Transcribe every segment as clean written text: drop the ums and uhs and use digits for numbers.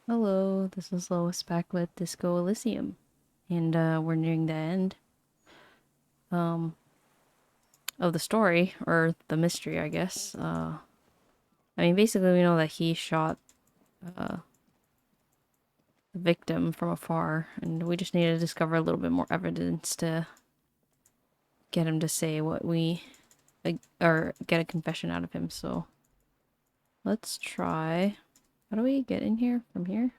Hello, this is Lois back with Disco Elysium, and we're nearing the end um, of the story, or the mystery, I guess. I mean, basically, we know that he shot uh, the victim from afar, and we just need to discover a little bit more evidence to get him to say what or get a confession out of him. So let's try. How do we get in here? From here?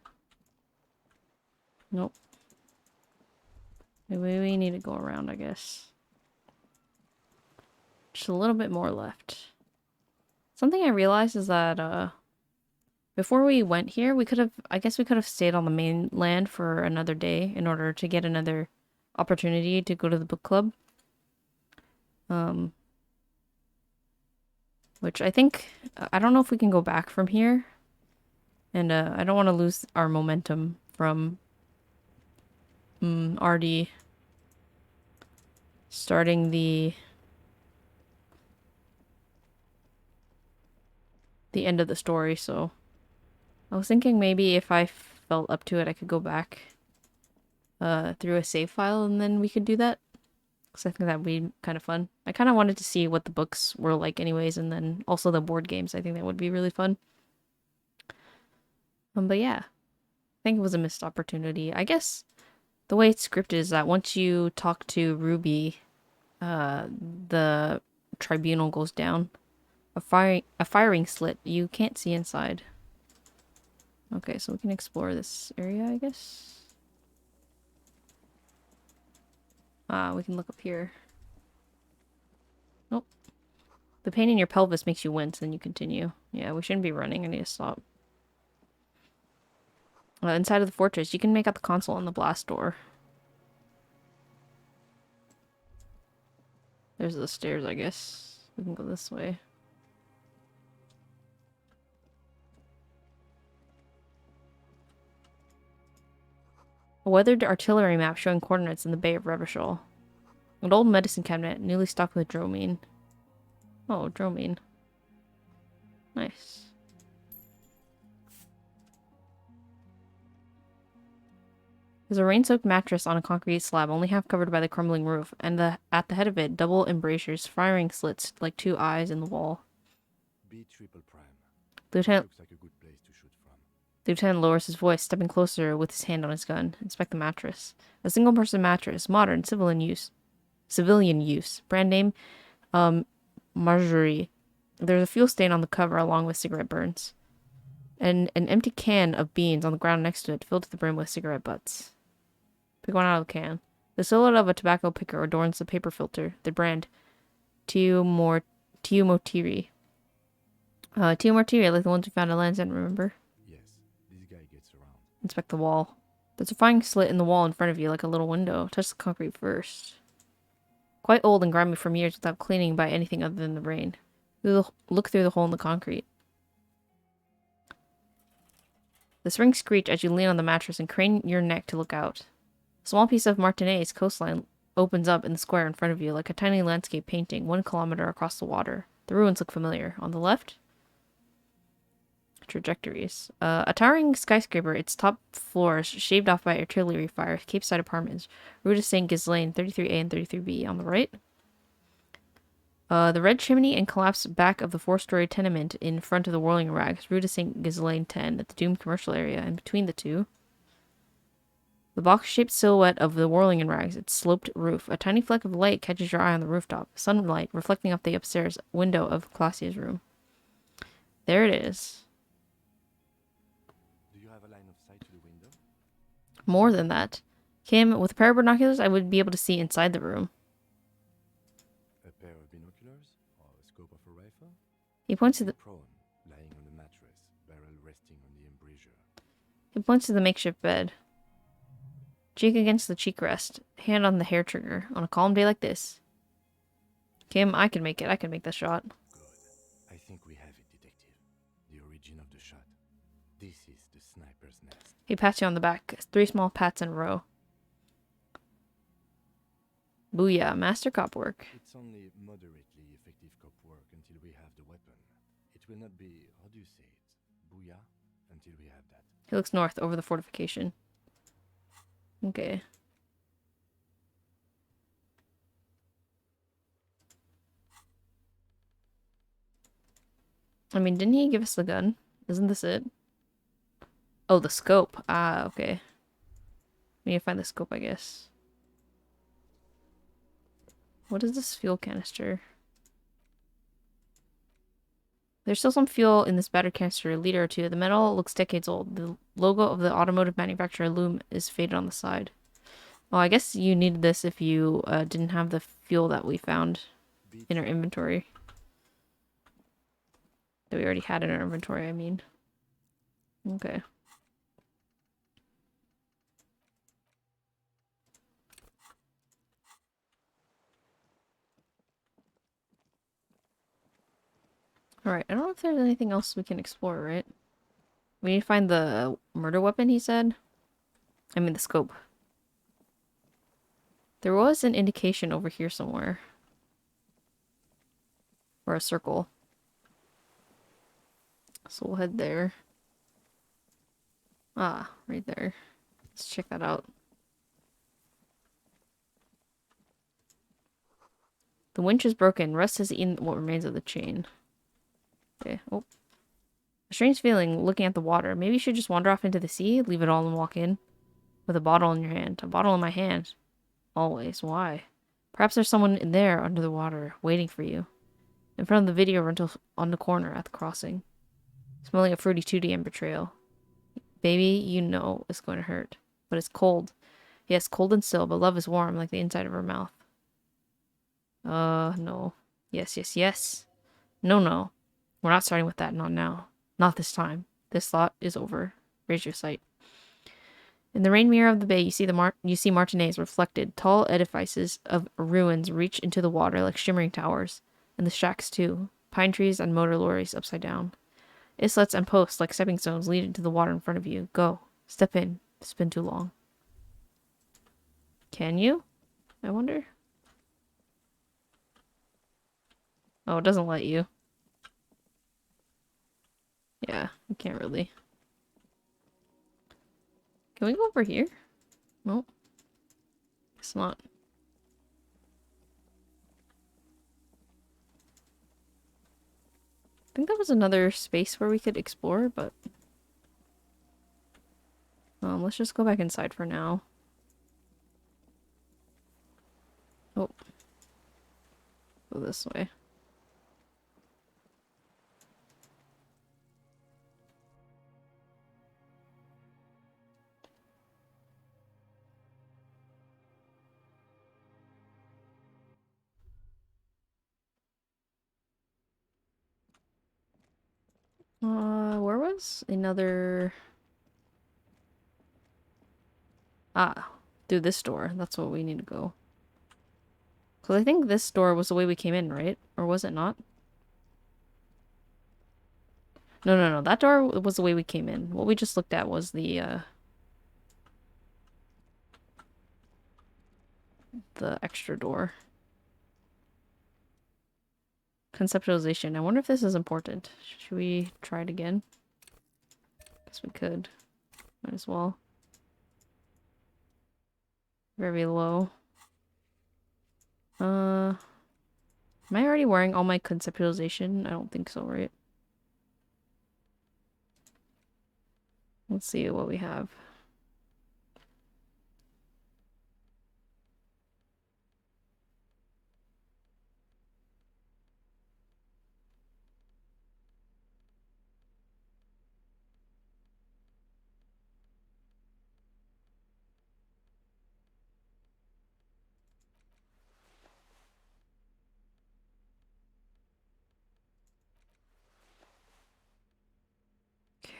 Nope. Maybe we need to go around, I guess. Just a little bit more left. Something I realized is that before we went here, I guess we could have stayed on the mainland for another day in order to get another opportunity to go to the book club. Um, which I think, I don't know if we can go back from here. And I don't want to lose our momentum from already starting the end of the story, so I was thinking maybe if I felt up to it, I could go back through a save file and then we could do that. Because I think that'd be kind of fun. I kind of wanted to see what the books were like anyways, and then also the board games. I think that would be really fun. But yeah, I think it was a missed opportunity. I guess the way it's scripted is that once you talk to Ruby, the tribunal goes down. A firing slit. You can't see inside. Okay, so we can explore this area, I guess. We can look up here. Nope. The pain in your pelvis makes you wince, and you continue. Yeah, we shouldn't be running. I need to stop. Inside of the fortress, you can make out the console on the blast door. There's the stairs, I guess. We can go this way. A weathered artillery map showing coordinates in the Bay of Revachol. An old medicine cabinet, newly stocked with dromine. Oh, dromine. Nice. There's a rain-soaked mattress on a concrete slab, only half covered by the crumbling roof, and at the head of it, double embrasures, firing slits like two eyes in the wall. B triple prime. Lieutenant Looks like a good place to shoot from. Lieutenant lowers his voice, stepping closer with his hand on his gun. Inspect the mattress. A single-person mattress, modern, civilian use. Civilian use. Brand name, Marjorie. There's a fuel stain on the cover along with cigarette burns. And an empty can of beans on the ground next to it, filled to the brim with cigarette butts. Pick one out of the can. The silhouette of a tobacco picker adorns the paper filter. The brand, Tio Mortiri. Tio Mortiri, like the ones we found at Land's End, remember? Yes, this guy gets around. Inspect the wall. There's a firing slit in the wall in front of you, like a little window. Touch the concrete first. Quite old and grimy from years without cleaning by anything other than the rain. Look through the hole in the concrete. The springs screech as you lean on the mattress and crane your neck to look out. A small piece of Martinez coastline opens up in the square in front of you, like a tiny landscape painting 1 kilometer across the water. The ruins look familiar. On the left, trajectories. A towering skyscraper, its top floors shaved off by artillery fire, Capeside Apartments, Rue de Saint Ghislaine, 33A and 33B. On the right, the red chimney and collapsed back of the 4-story tenement in front of the Whirling Rags, Rue de Saint Ghislaine 10, at the doomed commercial area, and between the two, the box-shaped silhouette of the Whirling Rags, its sloped roof. A tiny fleck of light catches your eye on the rooftop, sunlight reflecting off the upstairs window of Classia's room. There it is. Do you have a line of sight to the window? More than that. Kim, with a pair of binoculars, I would be able to see inside the room. A pair of binoculars? Or a scope of a rifle? He points to the Prone, lying on the mattress, barrel resting on the embrasure. makeshift bed. Cheek against the cheek rest, hand on the hair trigger. On a calm day like this. Kim, I can make it. I can make the shot. Good. I think we have it, detective. The origin of the shot. This is the sniper's nest. He pats you on the back. 3 small pats in a row. Booyah, master cop work. It's only moderately effective cop work until we have the weapon. It will not be, how do you say it? Booyah? until we have that. He looks north over the fortification. Okay. I mean, didn't he give us the gun? Isn't this it? Oh, the scope. Ah, okay. We need to find the scope, I guess. What is this fuel canister? There's still some fuel in this battered canister, a liter or two. The metal looks decades old. The logo of the automotive manufacturer Loom is faded on the side. Well, I guess you needed this if you didn't have the fuel that we found in our inventory. That we already had in our inventory, I mean. Okay. Alright, I don't know if there's anything else we can explore, right? We need to find the murder weapon, he said. I mean, the scope. There was an indication over here somewhere. Or a circle. So we'll head there. Ah, right there. Let's check that out. The winch is broken. Rust has eaten what remains of the chain. Okay. Oh. A strange feeling looking at the water. Maybe you should just wander off into the sea, leave it all and walk in. With a bottle in your hand. A bottle in my hand. Always. Why? Perhaps there's someone in there under the water, waiting for you. In front of the video rental on the corner at the crossing. Smelling of fruity tooty and betrayal. Baby, you know it's going to hurt. But it's cold. Yes, cold and still, but love is warm like the inside of her mouth. No. Yes, yes, yes. No, no. We're not starting with that, not now. Not this time. This thought is over. Raise your sight. In the rain mirror of the bay, you see Martinez reflected. Tall edifices of ruins reach into the water like shimmering towers. And the shacks, too. Pine trees and motor lorries upside down. Islets and posts like stepping stones lead into the water in front of you. Go. Step in. It's been too long. Can you? I wonder. Oh, it doesn't let you. Yeah, you can't really. Can we go over here? Nope. It's not. I think that was another space where we could explore, but... let's just go back inside for now. Oh. Go this way. Where was another... Ah, through this door. That's what we need to go. Because I think this door was the way we came in, right? Or was it not? No, no, no. That door was the way we came in. What we just looked at was the extra door. Conceptualization. I wonder if this is important. Should we try it again? Guess we could. Might as well. Very low. Am I already wearing all my conceptualization? I don't think so, right? Let's see what we have.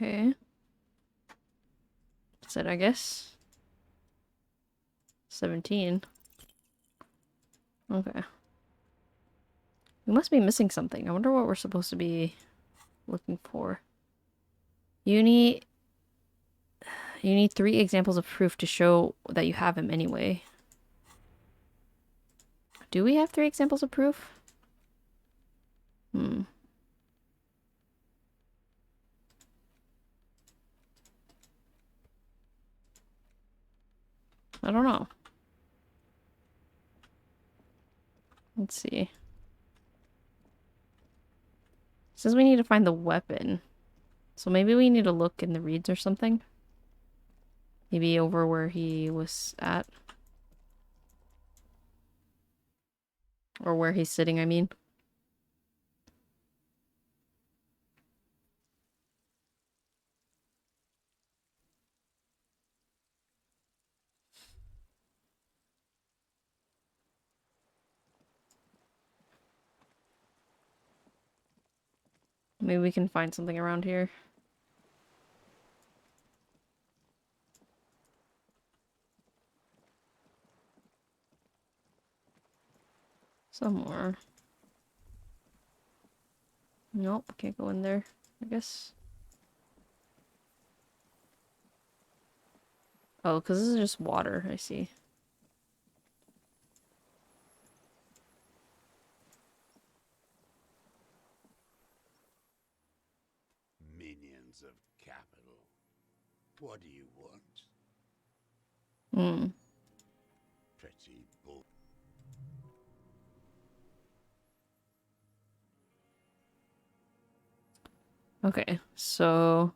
Okay. That's it, I guess. 17. Okay. We must be missing something. I wonder what we're supposed to be looking for. You need 3 examples of proof to show that you have him anyway. Do we have 3 examples of proof? I don't know. Let's see. It says we need to find the weapon. So maybe we need to look in the reeds or something. Maybe over where he was at. Or where he's sitting, I mean. Maybe we can find something around here. Somewhere. Nope, can't go in there, I guess. Oh, because this is just water, I see. Minions of capital. What do you want? Hmm. Pretty bull. Okay, so...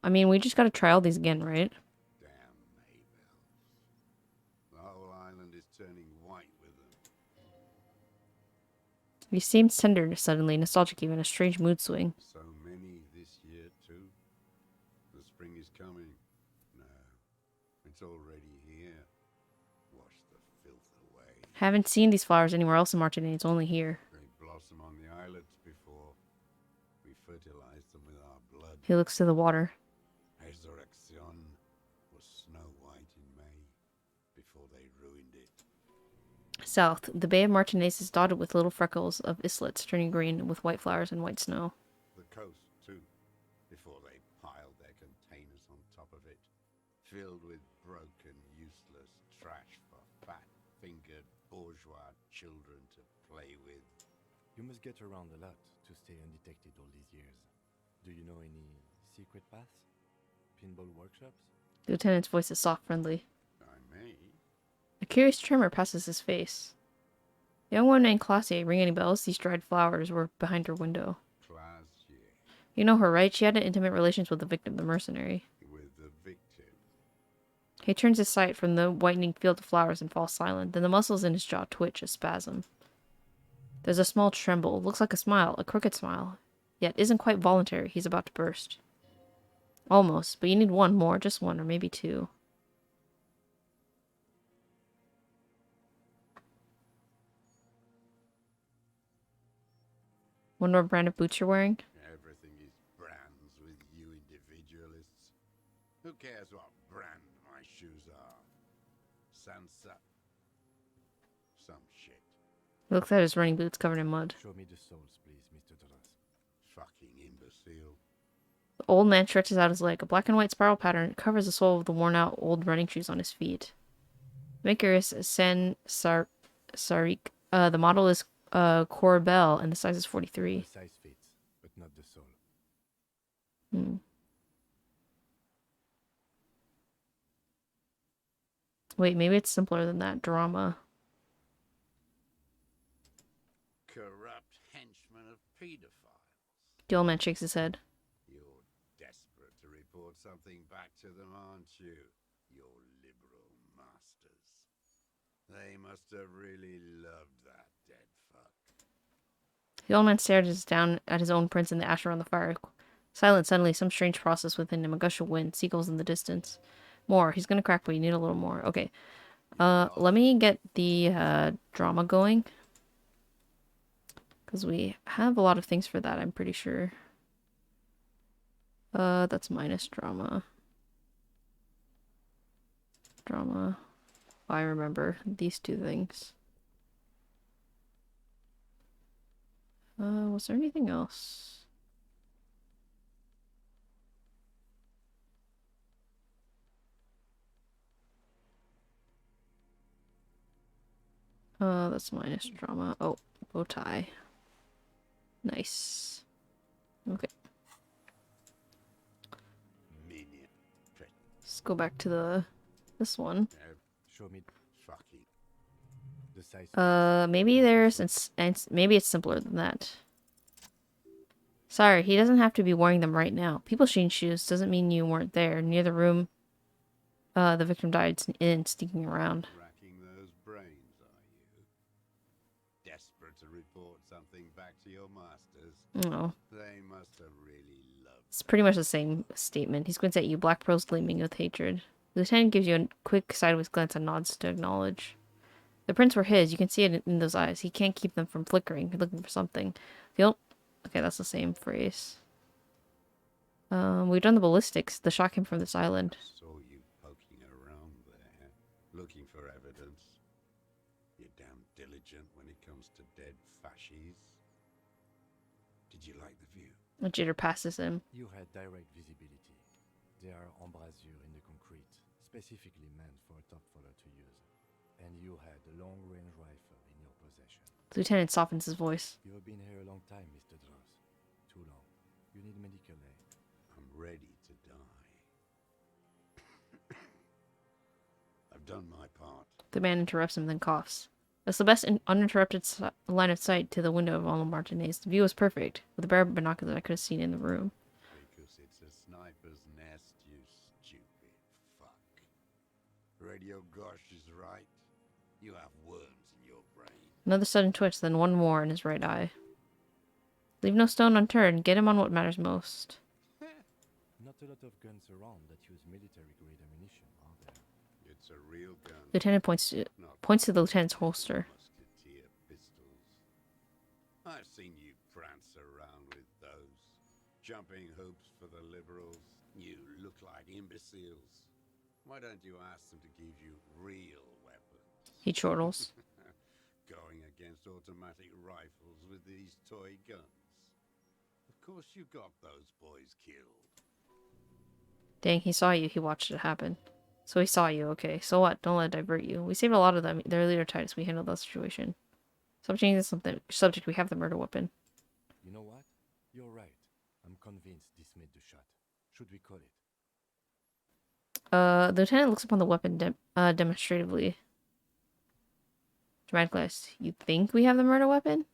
I mean, we just gotta try all these again, right? Damn Maybells. The whole island is turning white with them. He seems tender suddenly, nostalgic even, a strange mood swing. So many this year too. The spring is coming. No, it's already here. Wash the filth away. Haven't seen these flowers anywhere else in Martinique, it's only here. They blossom on the islets before we fertilize them with our blood. He looks to the water. Resurrection was snow white in May before they ruined it. South, the Bay of Martinique is dotted with little freckles of islets turning green with white flowers and white snow. The coast, too, before they piled their containers on top of it, filled with broken, useless trash for fat-fingered bourgeois children to play with. You must get around a lot to stay undetected all these years. Do you know any secret paths? Pinball workshops? The lieutenant's voice is soft, friendly. I may. A curious tremor passes his face. The young woman named Classier, ring any bells? These dried flowers were behind her window. Classier. You know her, right? She had intimate relations with the victim, the mercenary. With the victim. He turns his sight from the whitening field of flowers and falls silent. Then the muscles in his jaw twitch, a spasm. There's a small tremble. Looks like a smile, a crooked smile. Yet isn't quite voluntary. He's about to burst. Almost, but you need one more, just one, or maybe two. Wonder what brand of boots you're wearing? Everything is brands with you individualists. Who cares what brand my shoes are? Sansa. Some shit. He looks at his running boots covered in mud. Show me the soles, please, Mr. Doras. Fucking imbecile. The old man stretches out his leg. A black and white spiral pattern covers the sole of the worn-out old running shoes on his feet. Maker is Sarik. The model is Corbel, and the size is 43. The size fits, but not the sole. Hmm. Wait, maybe it's simpler than that. Drama. Corrupt henchmen of pedophiles. The old man shakes his head. You're desperate to report something back to them, aren't you? Your liberal masters. They must have really loved that dead fuck. The old man stares down at his own prints in the ash around the fire. Silent suddenly, some strange process within him. A gush of wind, seagulls in the distance. More. He's gonna crack, but you need a little more. Okay. Let me get the drama going. Because we have a lot of things for that, I'm pretty sure. That's minus drama. Drama. Oh, I remember these two things. Was there anything else? That's minus drama. Oh, bow tie. Nice. Okay. go back to this one. Show me fucking the size. Maybe there's maybe it's simpler than that. Sorry, he doesn't have to be wearing them right now. People change shoes doesn't mean you weren't there near the room the victim died in, sneaking around. Racking those brains, are you? Desperate to report something back to your masters? No. They must have really loved It's pretty much the same statement. He squints at you, black pearls gleaming with hatred. The lieutenant gives you a quick sideways glance and nods to acknowledge. The prints were his. You can see it in those eyes. He can't keep them from flickering. You're looking for something. Okay, that's the same phrase. We've done the ballistics. The shot came from this island. I saw you poking around there, looking for evidence. You're damn diligent when it comes to dead fascies. Did you like the view? A jitter passes him. You had direct visibility. There are embrasures in the concrete, specifically meant for a top follower to use. And you had a long-range rifle in your possession. The lieutenant softens his voice. You have been here a long time, Mr. Dross. Too long. You need medical aid. I'm ready to die. I've done my part. The man interrupts him, then coughs. That's the best uninterrupted line of sight to the window of Arnold Martinez. The view was perfect, with the bare binoculars I could have seen in the room. Because it's a sniper's nest, you stupid fuck. Radio Gosh is right. You have worms in your brain. Another sudden twitch, then one more in his right eye. Leave no stone unturned. Get him on what matters most. Not a lot of guns around that use military-grade ammunition, are there? It's a real gun. Lieutenant points to the lieutenant's holster. Musketeer pistols. I've seen you prance around with those. Jumping hoops for the liberals. You look like imbeciles. Why don't you ask them to give you real weapons? He chortles. Going against automatic rifles with these toy guns. Of course you got those boys killed. Dang, he saw you. He watched it happen. So he saw you, okay. So what? Don't let it divert you. We saved a lot of them. They're leader types. We handled that situation. Stop changing something. Subject, we have the murder weapon. You know what? You're right. I'm convinced this made the shot. Should we call it? The lieutenant looks upon the weapon demonstratively. Dramatically, you think we have the murder weapon?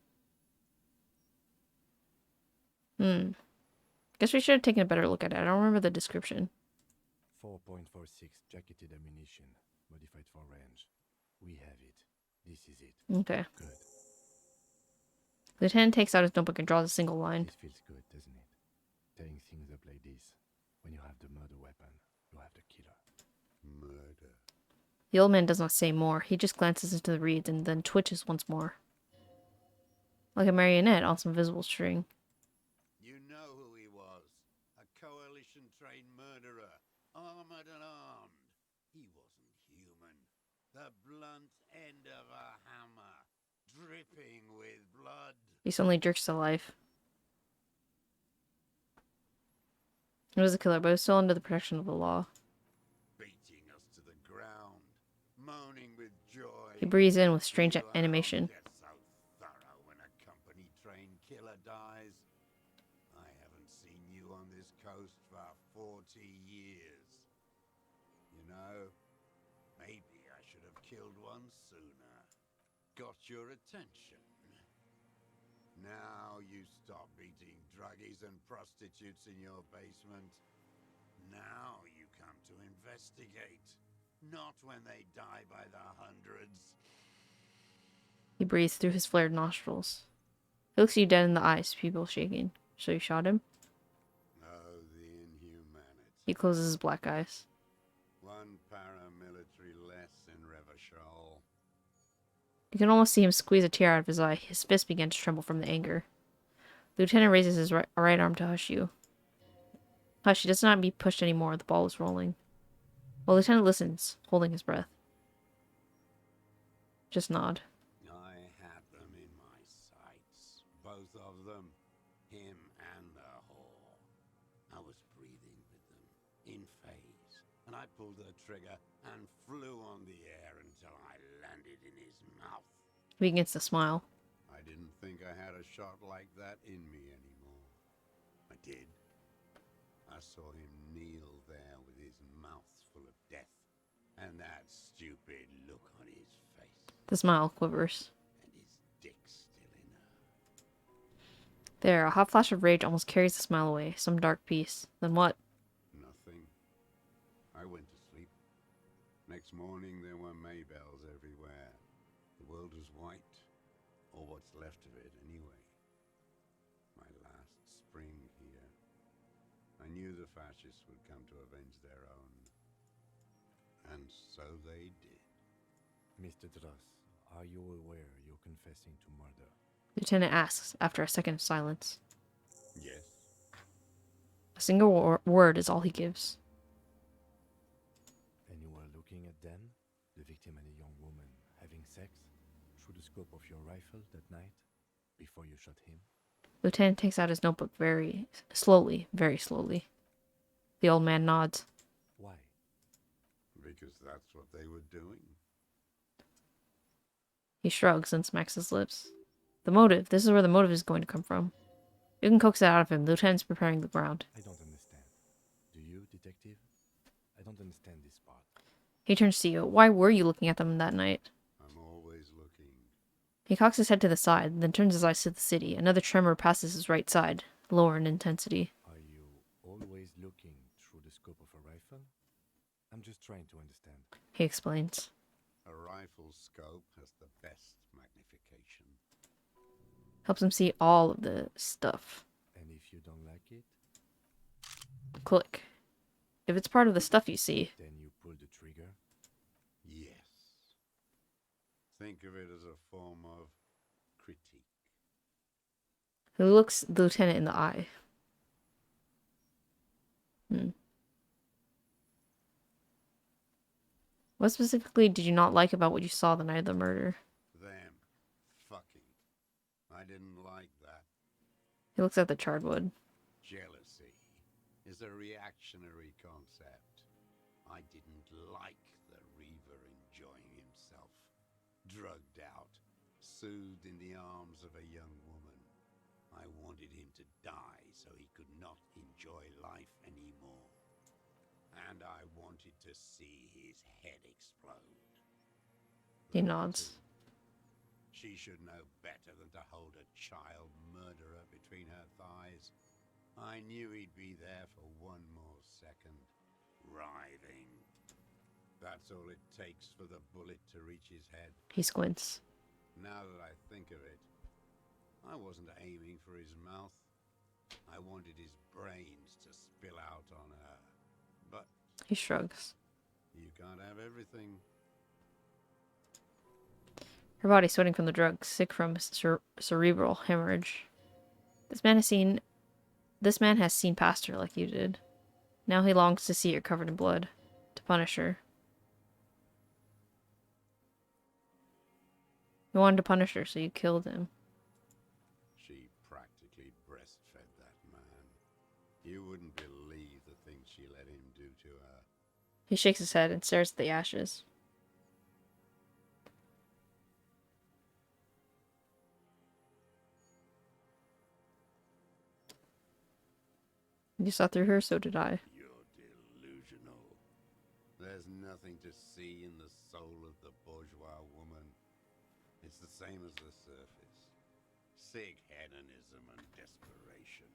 Guess we should have taken a better look at it. I don't remember the description. 4.46 jacketed ammunition, modified for range. We have it. This is it. Okay. Good. The lieutenant takes out his notebook and draws a single line. This feels good, doesn't it? Tearing things up like this. When you have the murder weapon, you have the killer. Murder. The old man does not say more. He just glances into the reeds and then twitches once more. Like a marionette on some visible string. You know who he was. A coalition-trained murderer. Armored and armed. He wasn't human. The blunt end of a hammer. Dripping with blood. He suddenly jerks to life. He was a killer, but he was still under the protection of the law. Beating us to the ground. Moaning with joy. He breathes in with strange You animation. alone get so thorough when a company-trained killer dies. I haven't seen you on this coast for 40 years. You know, maybe I should have killed one sooner. Got your attention. Now you stop beating druggies and prostitutes in your basement. Now you come to investigate. Not when they die by the hundreds. He breathes through his flared nostrils. He looks you dead in the eyes, pupil shaking. So you shot him? Oh, the inhumanity. He closes his black eyes. One paramilitary less in Revachol. You can almost see him squeeze a tear out of his eye. His fist begins to tremble from the anger. The lieutenant raises his right arm to hush you. Hush, he does not be pushed anymore. The ball is rolling. While the lieutenant listens, holding his breath. Just nod. I had them in my sights. Both of them. Him and the whore. I was breathing with them. In phase. And I pulled the trigger and flew on the air until I landed in his mouth. He begins to smile. I didn't think I had a shot like that in me anymore. I did. I saw him kneel there with his mouth full of death, and that stupid look on his face, The smile quivers. and his dick's still in her. There, a hot flash of rage almost carries the smile away. Some dark peace. Then what? Nothing. I went to sleep. Next morning there were Maybells everywhere. The world was white, or what's left of it anyway. My last spring here. I knew the fascists would come to avenge their own. And so they did. Mr. Dross, are you aware you're confessing to murder? Lieutenant asks after a second of silence. Yes. A single word is all he gives. And you were looking at them, the victim and a young woman, having sex, through the scope of your rifle that night, before you shot him? Lieutenant takes out his notebook very slowly, very slowly. The old man nods. Why? Because that's what they were doing. He shrugs and smacks his lips. The motive. This is where the motive is going to come from. You can coax it out of him. The lieutenant's preparing the ground. I don't understand. Do you, detective? I don't understand this part. He turns to you. Why were you looking at them that night? I'm always looking. He cocks his head to the side, then turns his eyes to the city. Another tremor passes his right side, lower in intensity. Are you always looking through the scope of a rifle? I'm just trying to understand. He explains. A rifle scope has the best magnification. Helps him see all of the stuff. And if you don't like it, Click. If it's part of the stuff you see, then you pull the trigger? Yes. Think of it as a form of critique. he looks the lieutenant in the eye. What specifically did you not like about what you saw the night of the murder? Them. Fucking. I didn't like that. He looks at the charred wood. Jealousy is a reactionary concept. I didn't like the Reaver enjoying himself. Drugged out. Soothed in the arms of a young woman. I wanted him to die so he could not enjoy life anymore. And I wanted to see his head explode. He nods. She should know better than to hold a child murderer between her thighs. I knew he'd be there for one more second, writhing. That's all it takes for the bullet to reach his head. He squints. Now that I think of it, I wasn't aiming for his mouth. I wanted his brains to spill out on her. But He shrugs. you can't have everything. Her body sweating from the drugs, sick from cerebral hemorrhage. This man has seen past her like you did. Now he longs to see her covered in blood, to punish her. You wanted to punish her, so you killed him. She practically breastfed that man. You wouldn't believe the things she let him do to her. He shakes his head and stares at the ashes. You saw through her, so did I. You're delusional. There's nothing to see in the soul of the bourgeois woman. It's the same as the surface. Sick hedonism and desperation.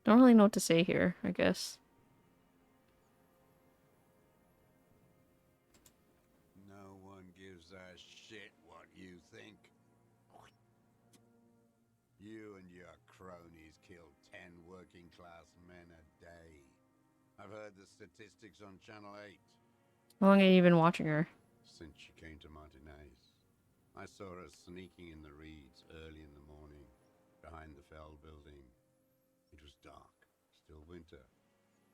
Don't really know what to say here, I guess. No one gives a shit what you think. You and your cronies kill 10 working class men a day. I've heard the statistics on Channel 8. How long have you been watching her? Since she came to Martinez. I saw her sneaking in the reeds early in the morning, behind the Fell building. It was dark, still winter.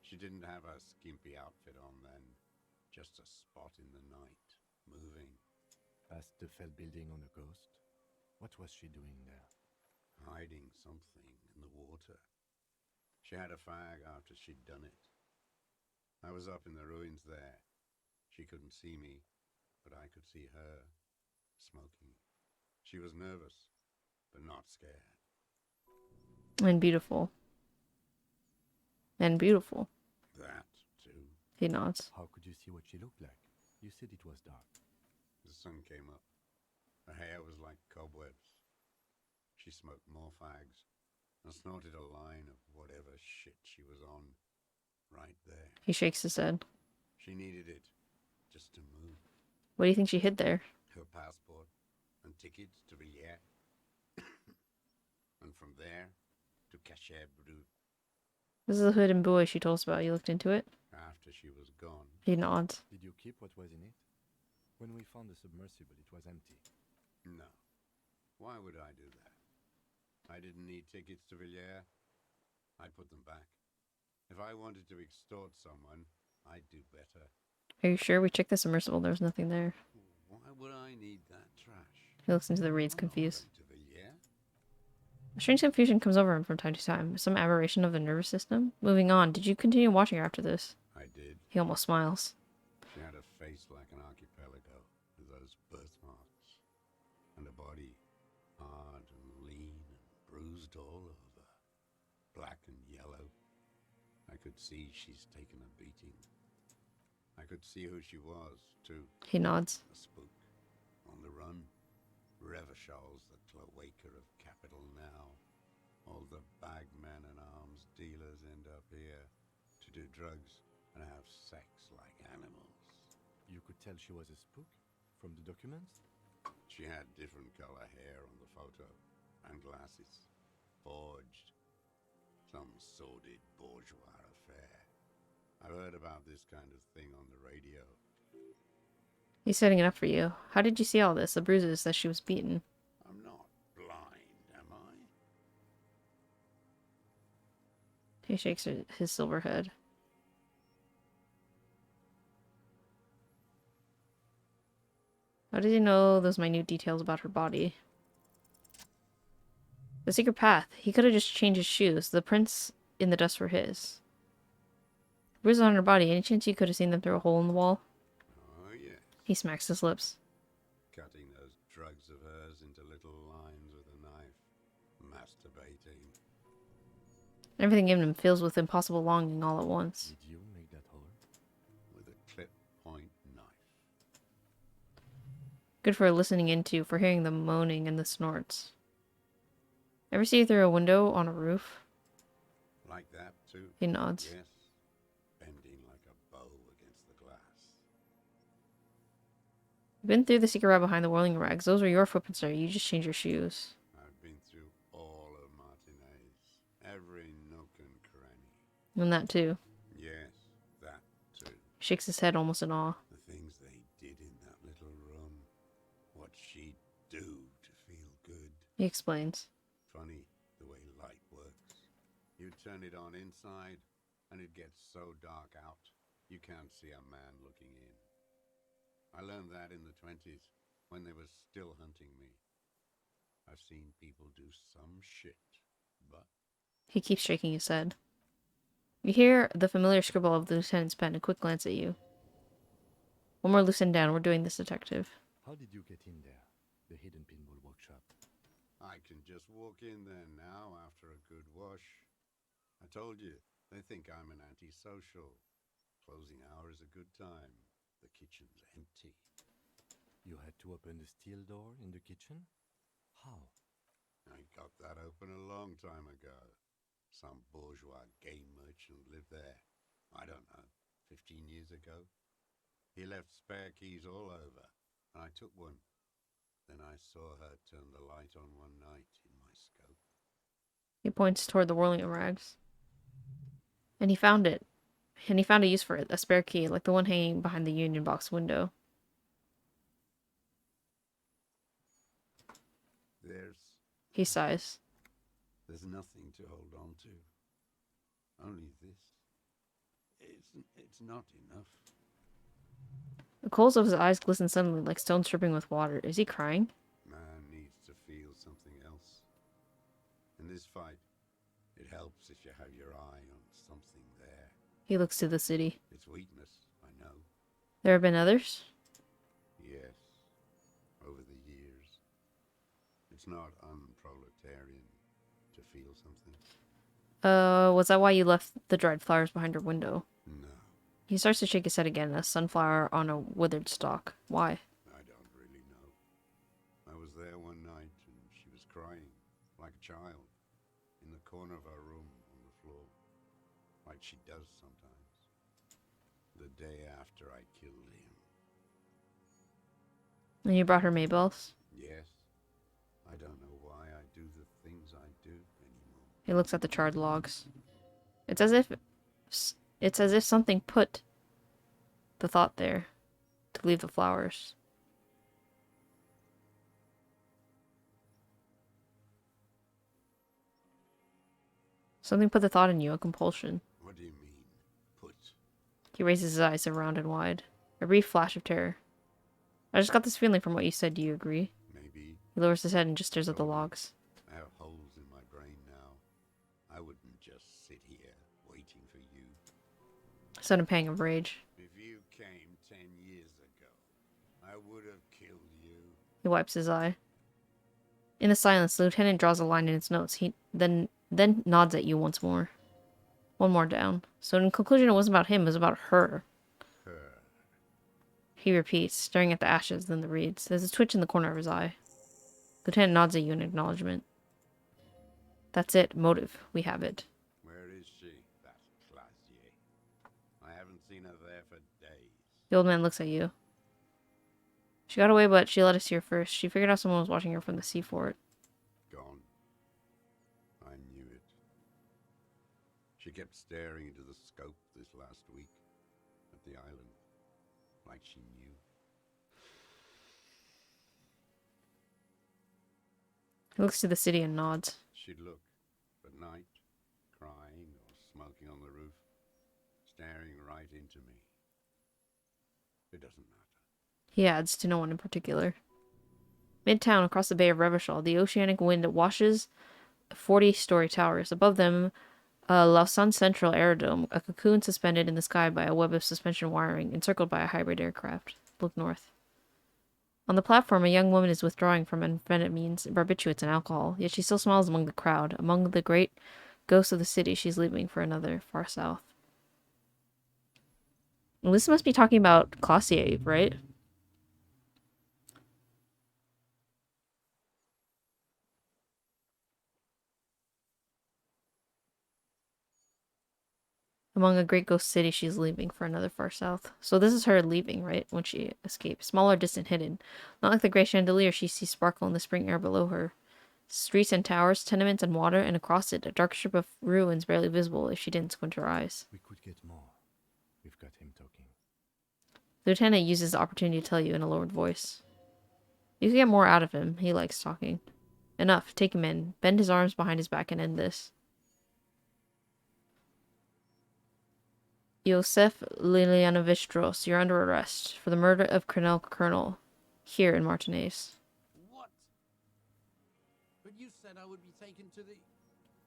She didn't have her skimpy outfit on then, just a spot in the night, moving. Past the Fell building on the coast? What was she doing there? Hiding something in the water. She had a fag after she'd done it. I was up in the ruins there. She couldn't see me, but I could see her, smoking. She was nervous, but not scared. And beautiful. And beautiful. That, too. He nods. How could you see what she looked like? You said it was dark. The sun came up. Her hair was like cobwebs. She smoked more fags and snorted a line of whatever shit she was on right there. He shakes his head. She needed it just to move. What do you think she hid there? Her passport and tickets to Villiers. And from there to Cachet Brut. This is the hidden buoy she told us about. You looked into it? After she was gone. He nods. Did you keep what was in it? When we found the submersible, it was empty. No. Why would I do that? I didn't need tickets to Villiers. I put them back. If I wanted to extort someone, I'd do better. Are you sure? We checked the submersible. There was nothing there. Why would I need that trash? He looks into the reeds, I'm not confused. going to Villiers. A strange confusion comes over him from time to time. Some aberration of the nervous system? Moving on. Did you continue watching her after this? I did. He almost smiles. She had a face like an archipelago with those birthmarks. And a body hard and lean and bruised all over. Black and yellow. I could see she's taken a beating. I could see who she was, too. He nods. A spook. On the run. Revachol's the cloaca of capital now. All the bagmen and arms dealers end up here to do drugs and have sex like animals. You could tell she was a spook? From the documents? She had different color hair on the photo and glasses. Forged. Some sordid bourgeois affair. I've heard about this kind of thing on the radio. He's setting it up for you. How did you see all this? The bruises that she was beaten. I'm not blind, am I? He shakes his silver head. How did he know those minute details about her body? The secret path. He could have just changed his shoes. The prints in the dust were his. Bruises on her body. Any chance you could have seen them through a hole in the wall? Oh, yes. He smacks his lips. Cutting those drugs of hers into little lines with a knife. Masturbating. Everything in him fills with impossible longing all at once. Did you make that hole? With a clip point knife. Good for listening into, for hearing the moaning and the snorts. Ever see through a window on a roof? Like that, too? He nods. Yes. Bending like a bow against the glass. Been through the secret route behind the whirling rags. Those were your footprints, sir. You just changed your shoes. I've been through all of Martinez. Every nook and cranny. And that too. Yes, that too. He shakes his head almost in awe. The things they did in that little room. What she'd do to feel good. He explains. Funny the way light works. You turn it on inside, and it gets so dark out, you can't see a man looking in. I learned that in the 20s, when they were still hunting me. I've seen people do some shit, but... He keeps shaking his head. You hear the familiar scribble of the lieutenant's pen, a quick glance at you. One more loose end down. We're doing this, detective. How did you get in there? The hidden pinball workshop. I can just walk in there now after a good wash. I told you, they think I'm an antisocial. Closing hour is a good time. The kitchen's empty. You had to open the steel door in the kitchen? How? I got that open a long time ago. Some bourgeois game merchant lived there. I don't know, 15 years ago. He left spare keys all over, and I took one. Then I saw her turn the light on one night in my scope. He points toward the whirling rags. And he found it. And he found a use for it, a spare key, like the one hanging behind the union box window. He sighs. There's nothing to hold on to. Only this. It's not enough. The coals of his eyes glisten suddenly like stones dripping with water. Is he crying? Man needs to feel something else. In this fight, it helps if you have your eye on something there. He looks to the city. It's weakness, I know. There have been others? Yes, over the years. It's not unproletarian to feel something. Was that why you left the dried flowers behind her window? No, He starts to shake his head again, a sunflower on a withered stalk. Why? I don't really know. I was there one night and she was crying, like a child, in the corner of her room on the floor, like she does sometimes. The day after I killed him. And you brought her Maybells? Yes, I don't know why I do the things I do anymore. He looks at the charred logs. It's as if... It's as if something put the thought there to leave the flowers. Something put the thought in you, a compulsion. What do you mean, put? He raises his eyes around and wide. A brief flash of terror. I just got this feeling from what you said. Do you agree? Maybe. He lowers his head and just stares at the logs. I have holes in my brain now. I wouldn't just sit here waiting for you. A sudden pang of rage. If you came 10 years ago, I would have killed you. He wipes his eye. In the silence, the lieutenant draws a line in his notes. He then nods at you once more. One more down. So in conclusion, it wasn't about him, it was about her. Her. He repeats, staring at the ashes, then the reeds. There's a twitch in the corner of his eye. Lieutenant nods at you in acknowledgement. That's it. Motive. We have it. Where is she, that Clasier? I haven't seen her there for days. The old man looks at you. She got away, but she let us hear first. She figured out someone was watching her from the sea fort. Gone. I knew it. She kept staring into the scope this last week at the island, like she knew. He looks to the city and nods. She'd look at night, crying or smoking on the roof, staring right into me. It doesn't matter. He adds, to no one in particular. Midtown, across the Bay of Revachol, the oceanic wind washes 40-story towers. Above them, Lausanne Central Aerodrome, a cocoon suspended in the sky by a web of suspension wiring, encircled by a hybrid aircraft. Look north. On the platform, a young woman is withdrawing from amphetamines, barbiturates, and alcohol, yet she still smiles among the crowd. Among the great ghosts of the city, she's leaving for another, far south. Well, this must be talking about Clasier, right? Among a great ghost city, she's leaving for another far south. So this is her leaving, right? When she escapes. Smaller, distant, hidden. Not like the gray chandelier she sees sparkle in the spring air below her. Streets and towers, tenements and water, and across it, a dark strip of ruins barely visible if she didn't squint her eyes. We could get more. We've got him talking. The lieutenant uses the opportunity to tell you in a lowered voice. You can get more out of him. He likes talking. Enough. Take him in. Bend his arms behind his back and end this. Yosef Lilianovich Dros, you're under arrest for the murder of Colonel here in Martinez. What? But you said I would be taken to the...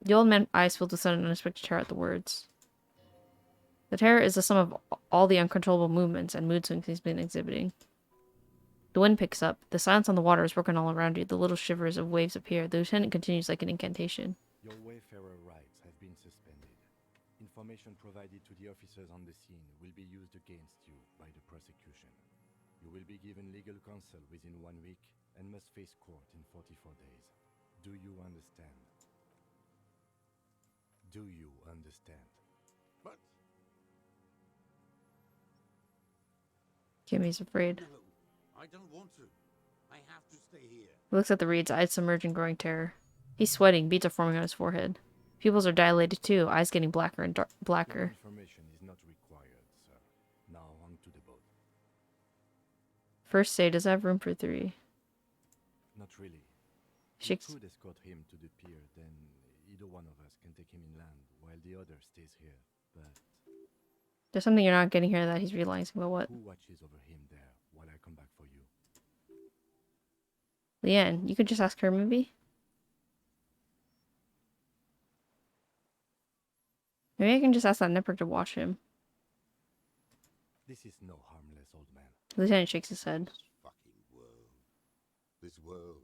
The old man's eyes filled with sudden unexpected terror at the words. The terror is the sum of all the uncontrollable movements and mood swings he's been exhibiting. The wind picks up. The silence on the water is broken all around you. The little shivers of waves appear. The lieutenant continues like an incantation. Your wayfarer rights have been suspended. Information provided to the officers on the scene will be used against you by the prosecution. You will be given legal counsel within 1 week and must face court in 44 days. Do you understand? Do you understand? But Kimmy's afraid. No, I don't want to. I have to stay here. He looks at the reeds, eyes submerged in growing terror. He's sweating, beads are forming on his forehead. Pupils are dilated too, eyes getting blacker and blacker. Your information is not required, sir. Now on to the boat. First say, does it have room for 3? Not really. Shakes. We could escort him to the pier, then either one of us can take him inland while the other stays here. But There's something you're not getting here that he's realizing about what? who watches over him there while I come back for you? Leanne, you could just ask her maybe? Maybe I can just ask that nipper to watch him. This is no harmless old man. The lieutenant shakes his head. this fucking world. This world.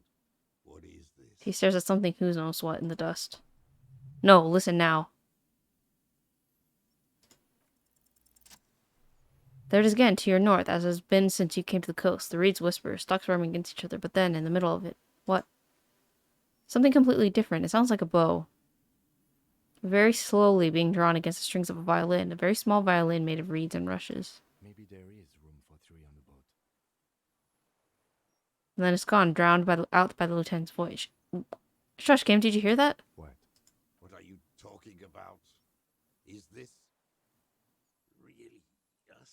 What is this? He stares at something who knows what in the dust. No, listen now. There it is again, to your north, as has been since you came to the coast. The reeds whisper, stalks rubbing against each other, but then, in the middle of it, what? Something completely different. It sounds like a bow. Very slowly being drawn against the strings of a violin. A very small violin made of reeds and rushes. Maybe there is room for 3 on the boat. And then it's gone, drowned out by the lieutenant's voice. Shush, Kim, did you hear that? What? What are you talking about? Is this really us?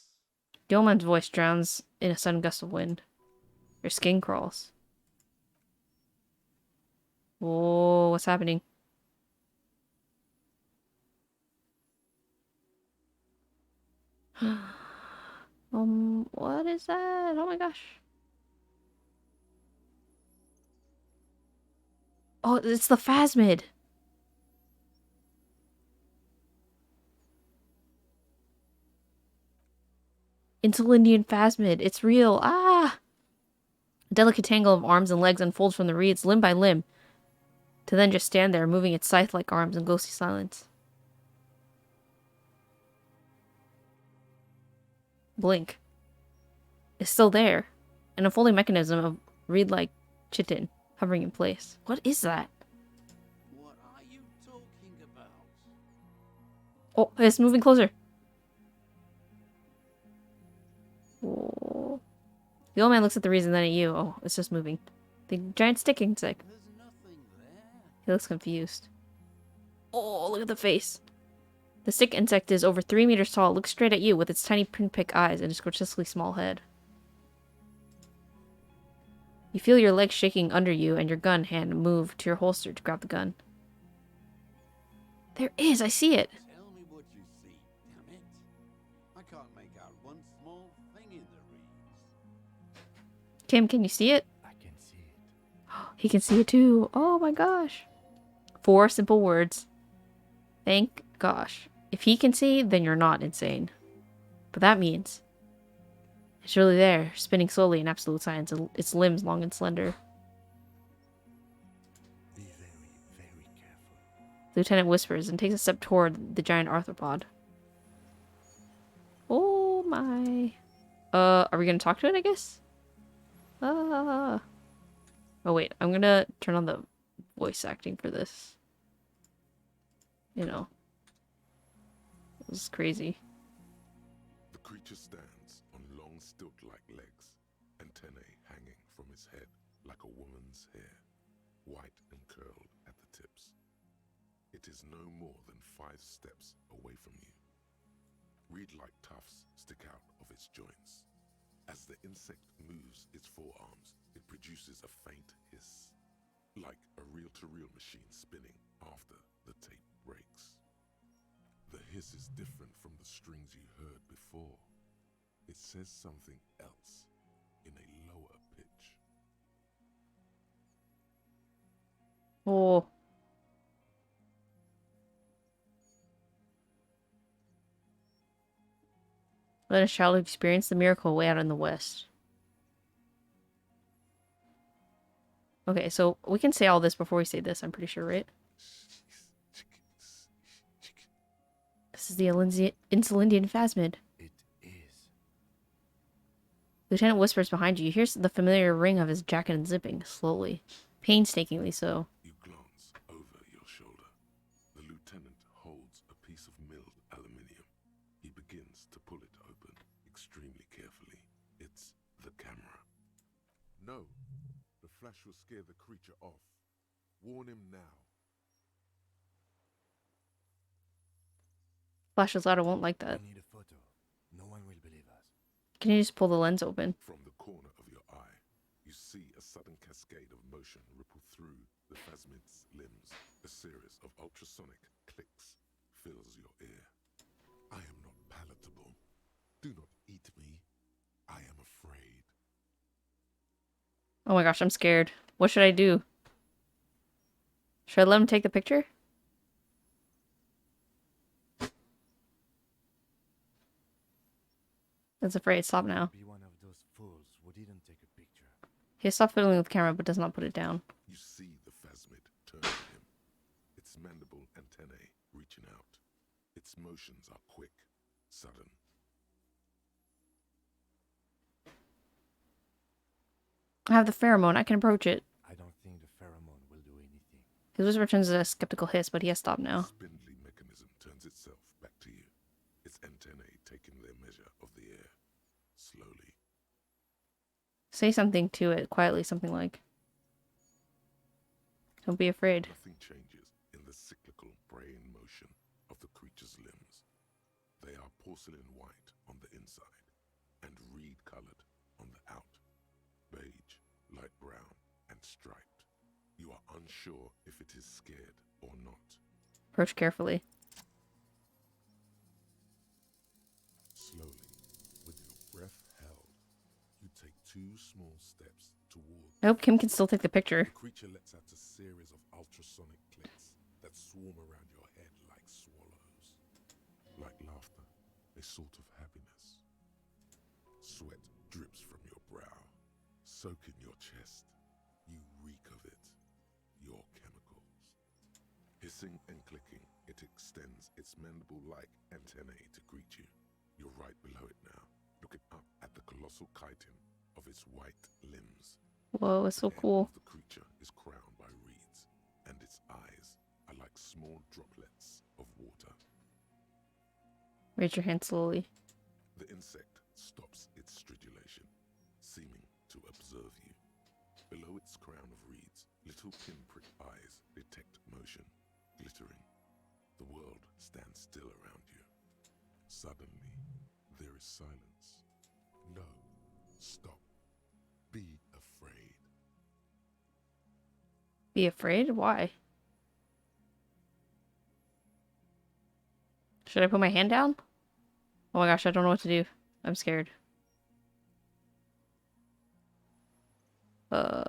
The old man's voice drowns in a sudden gust of wind. Your skin crawls. Whoa, what's happening? What is that? Oh my gosh. Oh, it's the Phasmid. Indian Phasmid. It's real. Ah! A delicate tangle of arms and legs unfolds from the reeds, limb by limb, to then just stand there, moving its scythe-like arms in ghostly silence. Blink. It's still there. An unfolding mechanism of reed-like chitin hovering in place. What is that? What are you talking about? Oh, it's moving closer. Oh. The old man looks at the reeds and then at you. Oh, it's just moving. The giant stick insect. There's nothing there. He looks confused. Oh, look at the face. The stick insect is over 3 meters tall. It looks straight at you with its tiny pinprick eyes and its grotesquely small head. You feel your legs shaking under you and your gun hand move to your holster to grab the gun. There is! I see it! Tell me what you see, damn it. I can't make out one small thing in the reeds. Kim, can you see it? I can see it. He can see it too. Oh my gosh. 4 simple words. Thank gosh. If he can see, then you're not insane. But that means it's really there, spinning slowly in absolute silence, its limbs long and slender. Be very, very careful. The lieutenant whispers and takes a step toward the giant arthropod. Oh my. Are we gonna talk to it, I guess? Oh wait, I'm gonna turn on the voice acting for this. You know. This is crazy. The creature stands on long stilt-like legs, antennae hanging from his head like a woman's hair, white and curled at the tips. It is no more than 5 steps away from you. Reed-like tufts stick out of its joints. As the insect moves its forearms, it produces a faint hiss, like a reel-to-reel machine spinning after the tape breaks. The hiss is different from the strings you heard before. It says something else in a lower pitch. Oh. Let a child experience the miracle way out in the west. Okay, so we can say all this before we say this, I'm pretty sure, right? This is the Indian Phasmid. It is. Lieutenant whispers behind you. You hear the familiar ring of his jacket unzipping, slowly. Painstakingly so. You glance over your shoulder. The lieutenant holds a piece of milled aluminium. He begins to pull it open extremely carefully. It's the camera. No, the flash will scare the creature off. Warn him now. Flashes louder won't like that. We need a photo. No one will believe us. Can you just pull the lens open? From the corner of your eye, you see a sudden cascade of motion ripple through the Phasmid's limbs. A series of ultrasonic clicks fills your ear. I am not palatable. Do not eat me. I am afraid. Oh my gosh, I'm scared. What should I do? Should I let him take the picture? That's afraid. Stop now. Be one of those fools who didn't take a picture. He has stopped fiddling with the camera but does not put it down. You see the Phasmid turn to him, its mandible antennae reaching out. Its motions are quick, sudden. I have the pheromone. I can approach it. I don't think the pheromone will do anything. His whisper turns a skeptical hiss, but he has stopped The now. spindly mechanism turns itself back to you, its antennae taking their measure of the air. Slowly. Say something to it quietly, something like, "Don't be afraid." Nothing changes in the cyclical braying motion of the creature's limbs. They are porcelain white on the inside and reed-colored on the out. Beige, light brown, and striped. You are unsure if it is scared or not. Approach carefully. Slowly, with your breath held, you take 2 small steps toward. I hope Kim can still take the picture. The creature lets out a series of ultrasonic clicks that swarm around your head like swallows. Like laughter, a sort of happiness. Sweat drips from your brow, soaking your chest. You reek of it, your chemicals. Hissing and clicking, it extends its mandible-like antennae to greet you. You're right below it now, looking up at the colossal chitin of its white limbs. Whoa, it's so The head cool. of the creature is crowned by reeds, and its eyes are like small droplets of water. Raise your hand slowly. The insect stops its stridulation, seeming to observe you. Below its crown of reeds, little pinprick eyes detect motion, glittering. The world stands still around you. Suddenly, there is silence. No, stop. Be afraid. Be afraid? Why? Should I put my hand down? Oh my gosh, I don't know what to do. I'm scared. I'm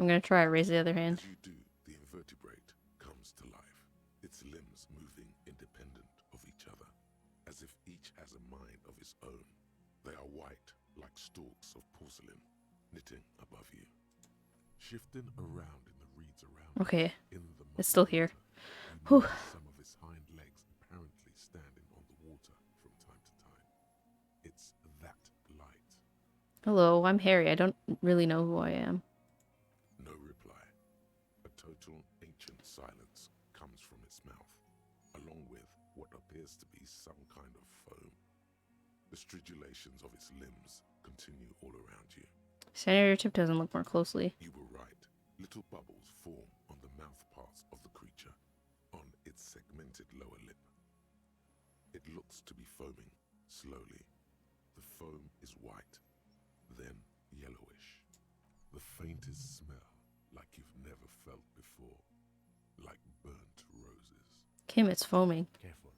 gonna try raise the other hand. As you do, the invertebrate comes to life, its limbs moving independent of each other, as if each has a mind of its own. They are white, like stalks of porcelain, knitting above you. Shifting around in the reeds around Okay, you, in the it's still muddy here. water, you Whew. notice some of its hind legs apparently standing on the water from time to time. It's that light. Hello, I'm Harry. I don't really know who I am. No reply. A total ancient silence comes from its mouth, along with what appears to be some kind of foam. The stridulations of its limbs continue all around you. Stand on your tiptoes and look more closely. You were right. Little bubbles form on the mouth parts of the creature, on its segmented lower lip. It looks to be foaming slowly. The foam is white, then yellowish. The faintest smell, like you've never felt before, like burnt roses. Kim, it's foaming. Careful.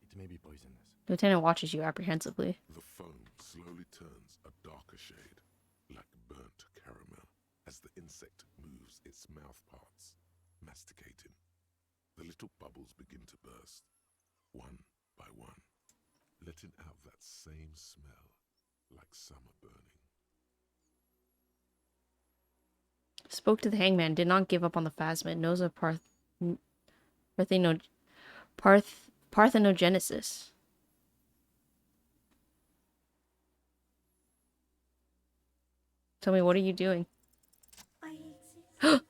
It may be poisonous. Lieutenant watches you apprehensively. The foam slowly turns a darker shade, like burnt caramel, as the insect moves its mouth parts, masticating. The little bubbles begin to burst, one by one, letting out that same smell, like summer burning. Spoke to the hangman. Did not give up on the Phasmid. Knows of parthenogenesis. Tell me, what are you doing? I exist.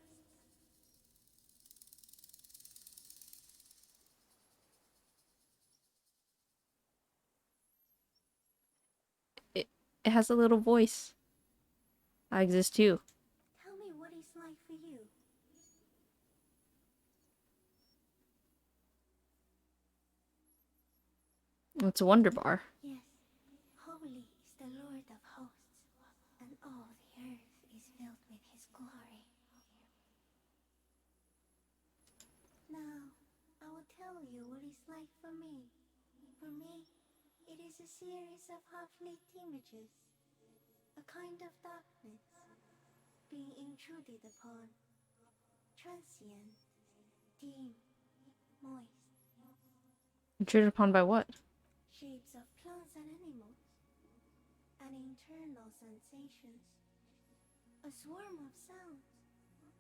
It has a little voice. I exist too. Tell me what it's like for you. It's a Wonderbar. Yes, holy is the Lord of hosts, and all the earth is filled with his glory. Now, I will tell you what it's like for me. For me, it is a series of half-lit images, a kind of darkness, being intruded upon, transient, dim, moist, Intruded upon by what? shapes of plants and animals, and internal sensations, a swarm of sounds,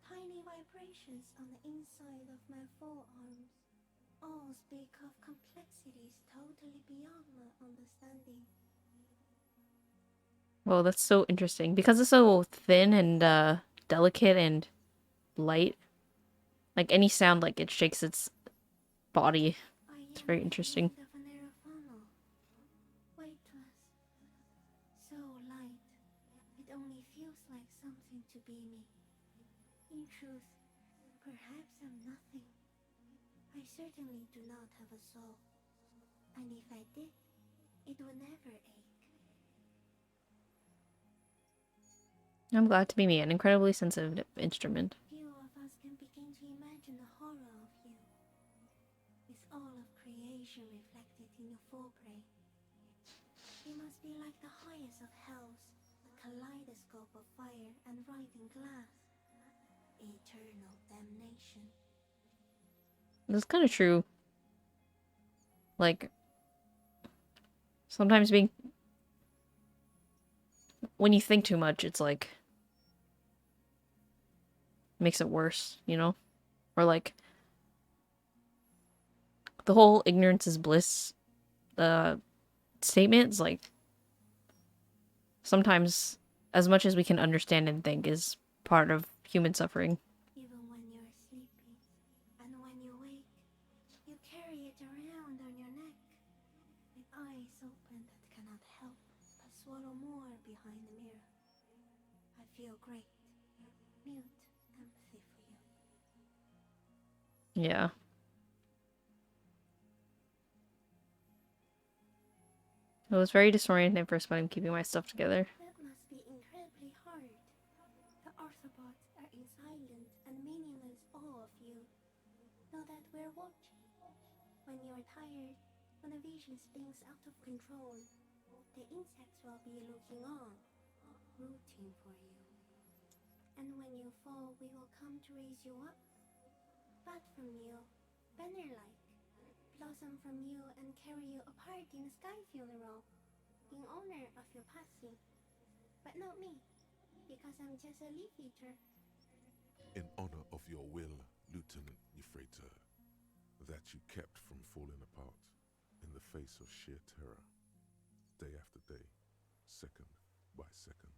tiny vibrations on the inside of my forearms, all speak of complexities totally beyond my understanding. Well, that's so interesting because it's so thin and delicate and light. Like any sound, like it shakes its body. I It's am very at the interesting. end of a narrow funnel. Weightless. So light. It only feels like something to be me. In truth, perhaps I'm nothing. I certainly do not have a soul. And if I did, it would never ache. I'm glad to be me, an incredibly sensitive instrument. Few of us can begin to imagine the horror of you. With all of creation reflected in your foreplay. You must be like the highest of hells, a kaleidoscope of fire and writhing glass. Eternal damnation. That's kind of true. Like, sometimes when you think too much, it's like, makes it worse, you know? Or like, the whole ignorance is bliss statement is like, sometimes as much as we can understand and think is part of human suffering. Even when you're sleepy, and when you wake, you carry it around on your neck, with eyes open that cannot help but swallow more behind the mirror. I feel great, mute empathy for you. Yeah. It was very disorienting first, but I'm keeping my stuff together. That must be incredibly hard. The Arthropods are in silent and meaningless awe of you. Know that we're watching. When you're tired, when the vision spins out of control, the insects will be looking on, rooting for you. And when you fall, we will come to raise you up. Bud from you, banner-like, blossom from you and carry you apart in a sky funeral, in honor of your passing. But not me, because I'm just a leaf eater. In honor of your will, Lieutenant Euphrator, that you kept from falling apart in the face of sheer terror, day after day, second by second.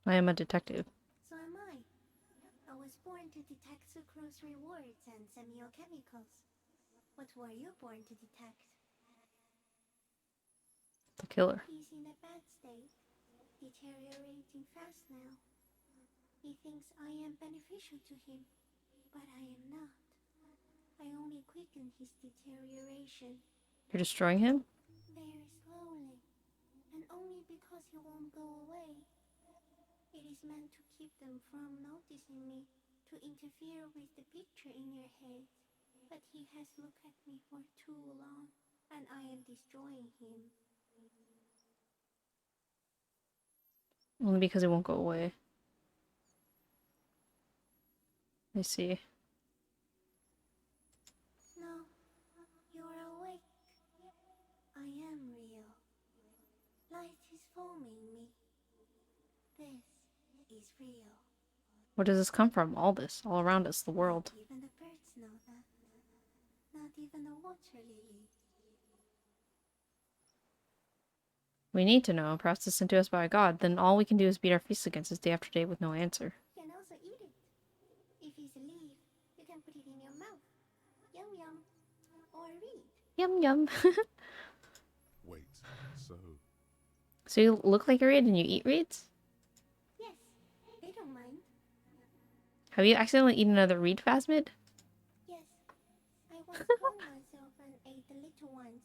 I am a detective. So am I. I was born to detect sucrose rewards and semiochemicals. What were you born to detect? The killer. He's in a bad state, deteriorating fast now. He thinks I am beneficial to him, but I am not. I only quicken his deterioration. You're destroying him? Very slowly, and only because he won't go away. It is meant to keep them from noticing me, to interfere with the picture in your head. But he has looked at me for too long, and I am destroying him. Only because it won't go away. I see. No, you're awake. I am real. Light is forming me. This is real. Where does this come from? All this, all around us, the world. Not even the birds know that. Not even the water lily. We need to know. Perhaps it's sent to us by God. Then all we can do is beat our fists against it day after day with no answer. You can also eat it. If it's a leaf, you can put it in your mouth. Yum yum. Or read. Yum yum. Wait, so So you look like a reed and you eat reeds? Yes, they don't mind. Have you accidentally eaten another reed phasmid? Yes, I once caught myself and ate the little ones.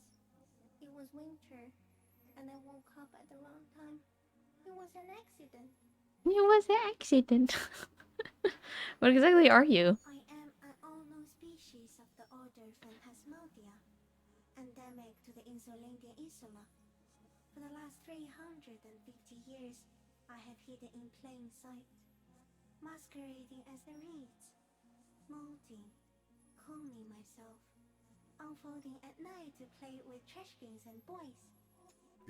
It was winter, and I woke up at the wrong time. It was an accident. It was an accident. What exactly are you? I am an unknown species of the order Phasmodia, endemic to the Insulandian Insula. For the last 350 years, I have hidden in plain sight, masquerading as the reeds, molting, cloning myself, unfolding at night to play with trash bins and boys.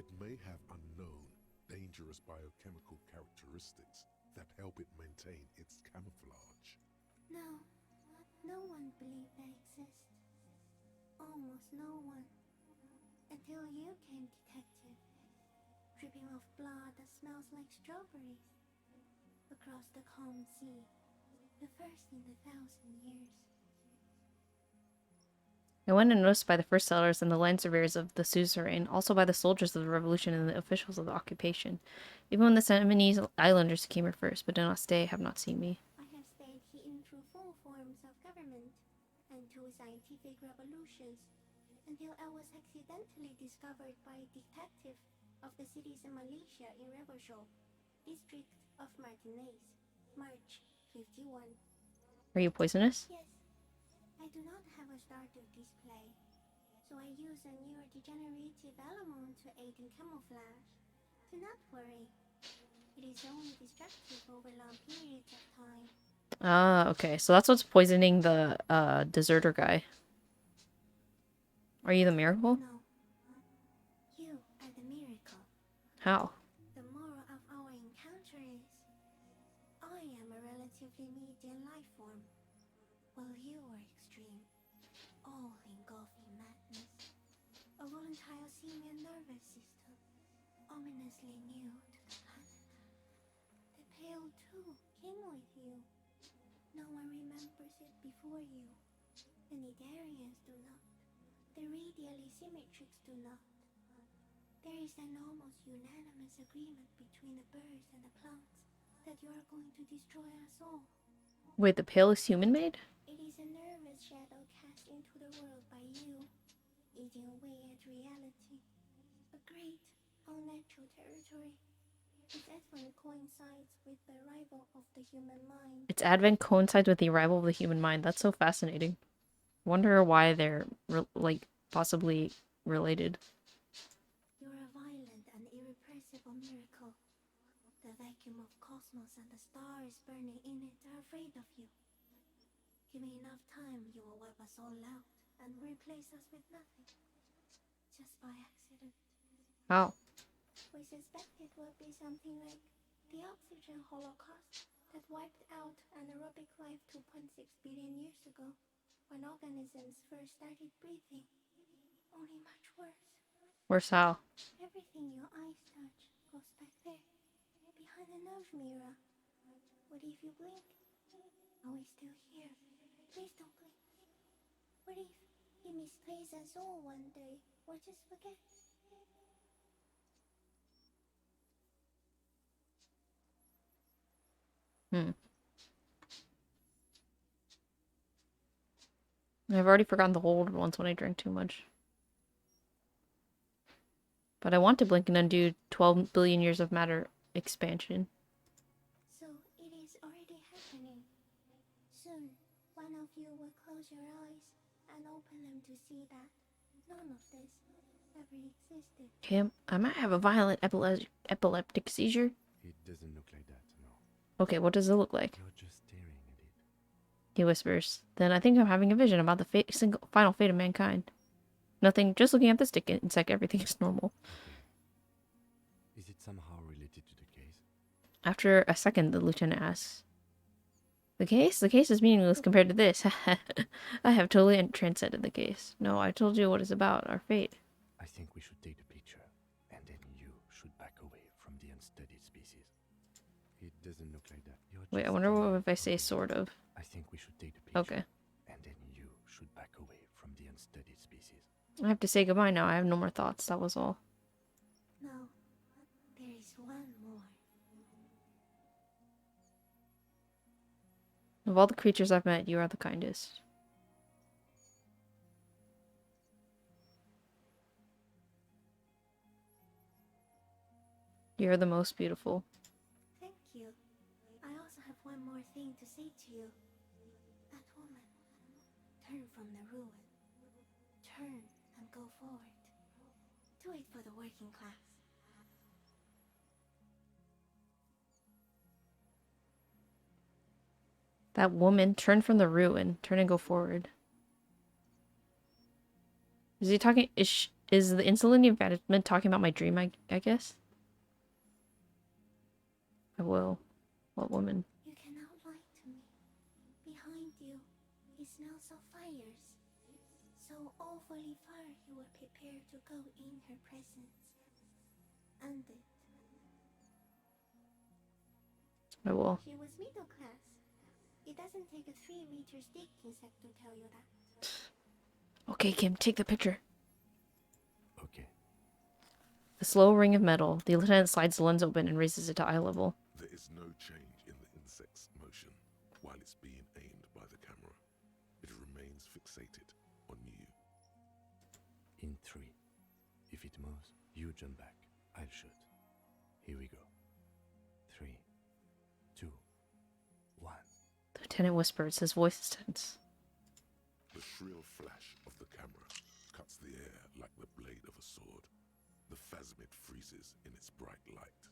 it may have unknown, dangerous biochemical characteristics that help it maintain its camouflage. No, no one believed I exist. Almost no one. Until you came, detective. Dripping dripping of blood that smells like strawberries. Across the calm sea, the first in 1,000 years. I went unnoticed by the first settlers and the land surveyors of the suzerain, also by the soldiers of the revolution and the officials of the occupation. Even when the Seminese islanders who came here first, but did not stay, have not seen me. I have stayed hidden through 4 forms of government and 2 scientific revolutions until I was accidentally discovered by a detective of the citizen militia in Revershow, district of Martinez, March 51. Are you poisonous? Yes, I do not have a starter display, so I use a neurodegenerative element to aid in camouflage. Do not worry, it is only destructive over long periods of time. Ah, okay. So that's what's poisoning the deserter guy. Are you the miracle? No, you are the miracle. How? The moral of our encounter is, I am a relatively median life form, while you are extreme, all-engulfing madness. A volatile simian nervous system, ominously new to the planet. The Pale too came with you. No one remembers it before you. The Nidarians do not. The radially symmetrics do not. There is an almost unanimous agreement between the birds and the plants that you are going to destroy us all. Wait, the pale is human-made? It is a nervous shadow cast into the world by you, eating away at reality. A great, unnatural territory. Its advent coincides with the arrival of the human mind. Its advent coincides with the arrival of the human mind. That's so fascinating. Wonder why they're, possibly related. You're a violent and irrepressible miracle. The vacuum of cosmos and the stars burning in it are afraid of you. Give me enough time, you will wipe us all out and replace us with nothing. Just by accident. How? We suspect it will be something like the oxygen holocaust that wiped out anaerobic life 2.6 billion years ago, when organisms first started breathing. Only much worse. Where's how? Everything your eyes touch goes back there, behind the nerve mirror. What if you blink? Are we still here? Please don't blink. What if you misplace us all one day, or just forget? I've already forgotten the old ones when I drank too much. But I want to blink and undo 12 billion years of matter expansion. So it is already happening. Soon, one of you will close your eyes and open them to see that none of this ever existed. Kim, I might have a violent epileptic seizure. It doesn't look like that, no. Okay, what does it look like? You're just staring at it. He whispers. Then I think I'm having a vision about the final fate of mankind. Nothing, just looking at the stick insect, everything is normal. Is it somehow related to the case? After a second, the lieutenant asks, The case? The case is meaningless compared to this. I have totally transcended the case. No, I told you what it's about, our fate. I think we should take the picture, and then you should back away from the unstudied species. It doesn't look like that. Wait, I wonder what if I say sort of. I think we should take the picture. Okay. And then you should back away from the unstudied species. I have to say goodbye now. I have no more thoughts. That was all. No, there is one more. Of all the creatures I've met, you are the kindest. You're the most beautiful. Thank you. I also have one more thing to say to you. That woman. Turn from the ruin. Turn and go forward. Do it for the working class. That woman, turn from the ruin. Turn and go forward. Is he talking... Is the insulin advancement talking about my dream, I guess? I will. What woman? You cannot lie to me. Behind you, it smells of fires. So awfully far you were prepared to go in her presence. And it. I will. She was middle class. It doesn't take a 3-meter dating set to tell you that. Okay, Kim, take the picture. Okay. The slow ring of metal. The lieutenant slides the lens open and raises it to eye level. There is no change in the insect's motion while it's being aimed by the camera. It remains fixated on you. In 3. If it moves, you jump back. I'll shoot. Here we go. 3, 2, 1. The lieutenant whispers. His voice is tense. The shrill flash of the camera cuts the air like the blade of a sword. The Phasmid freezes in its bright light.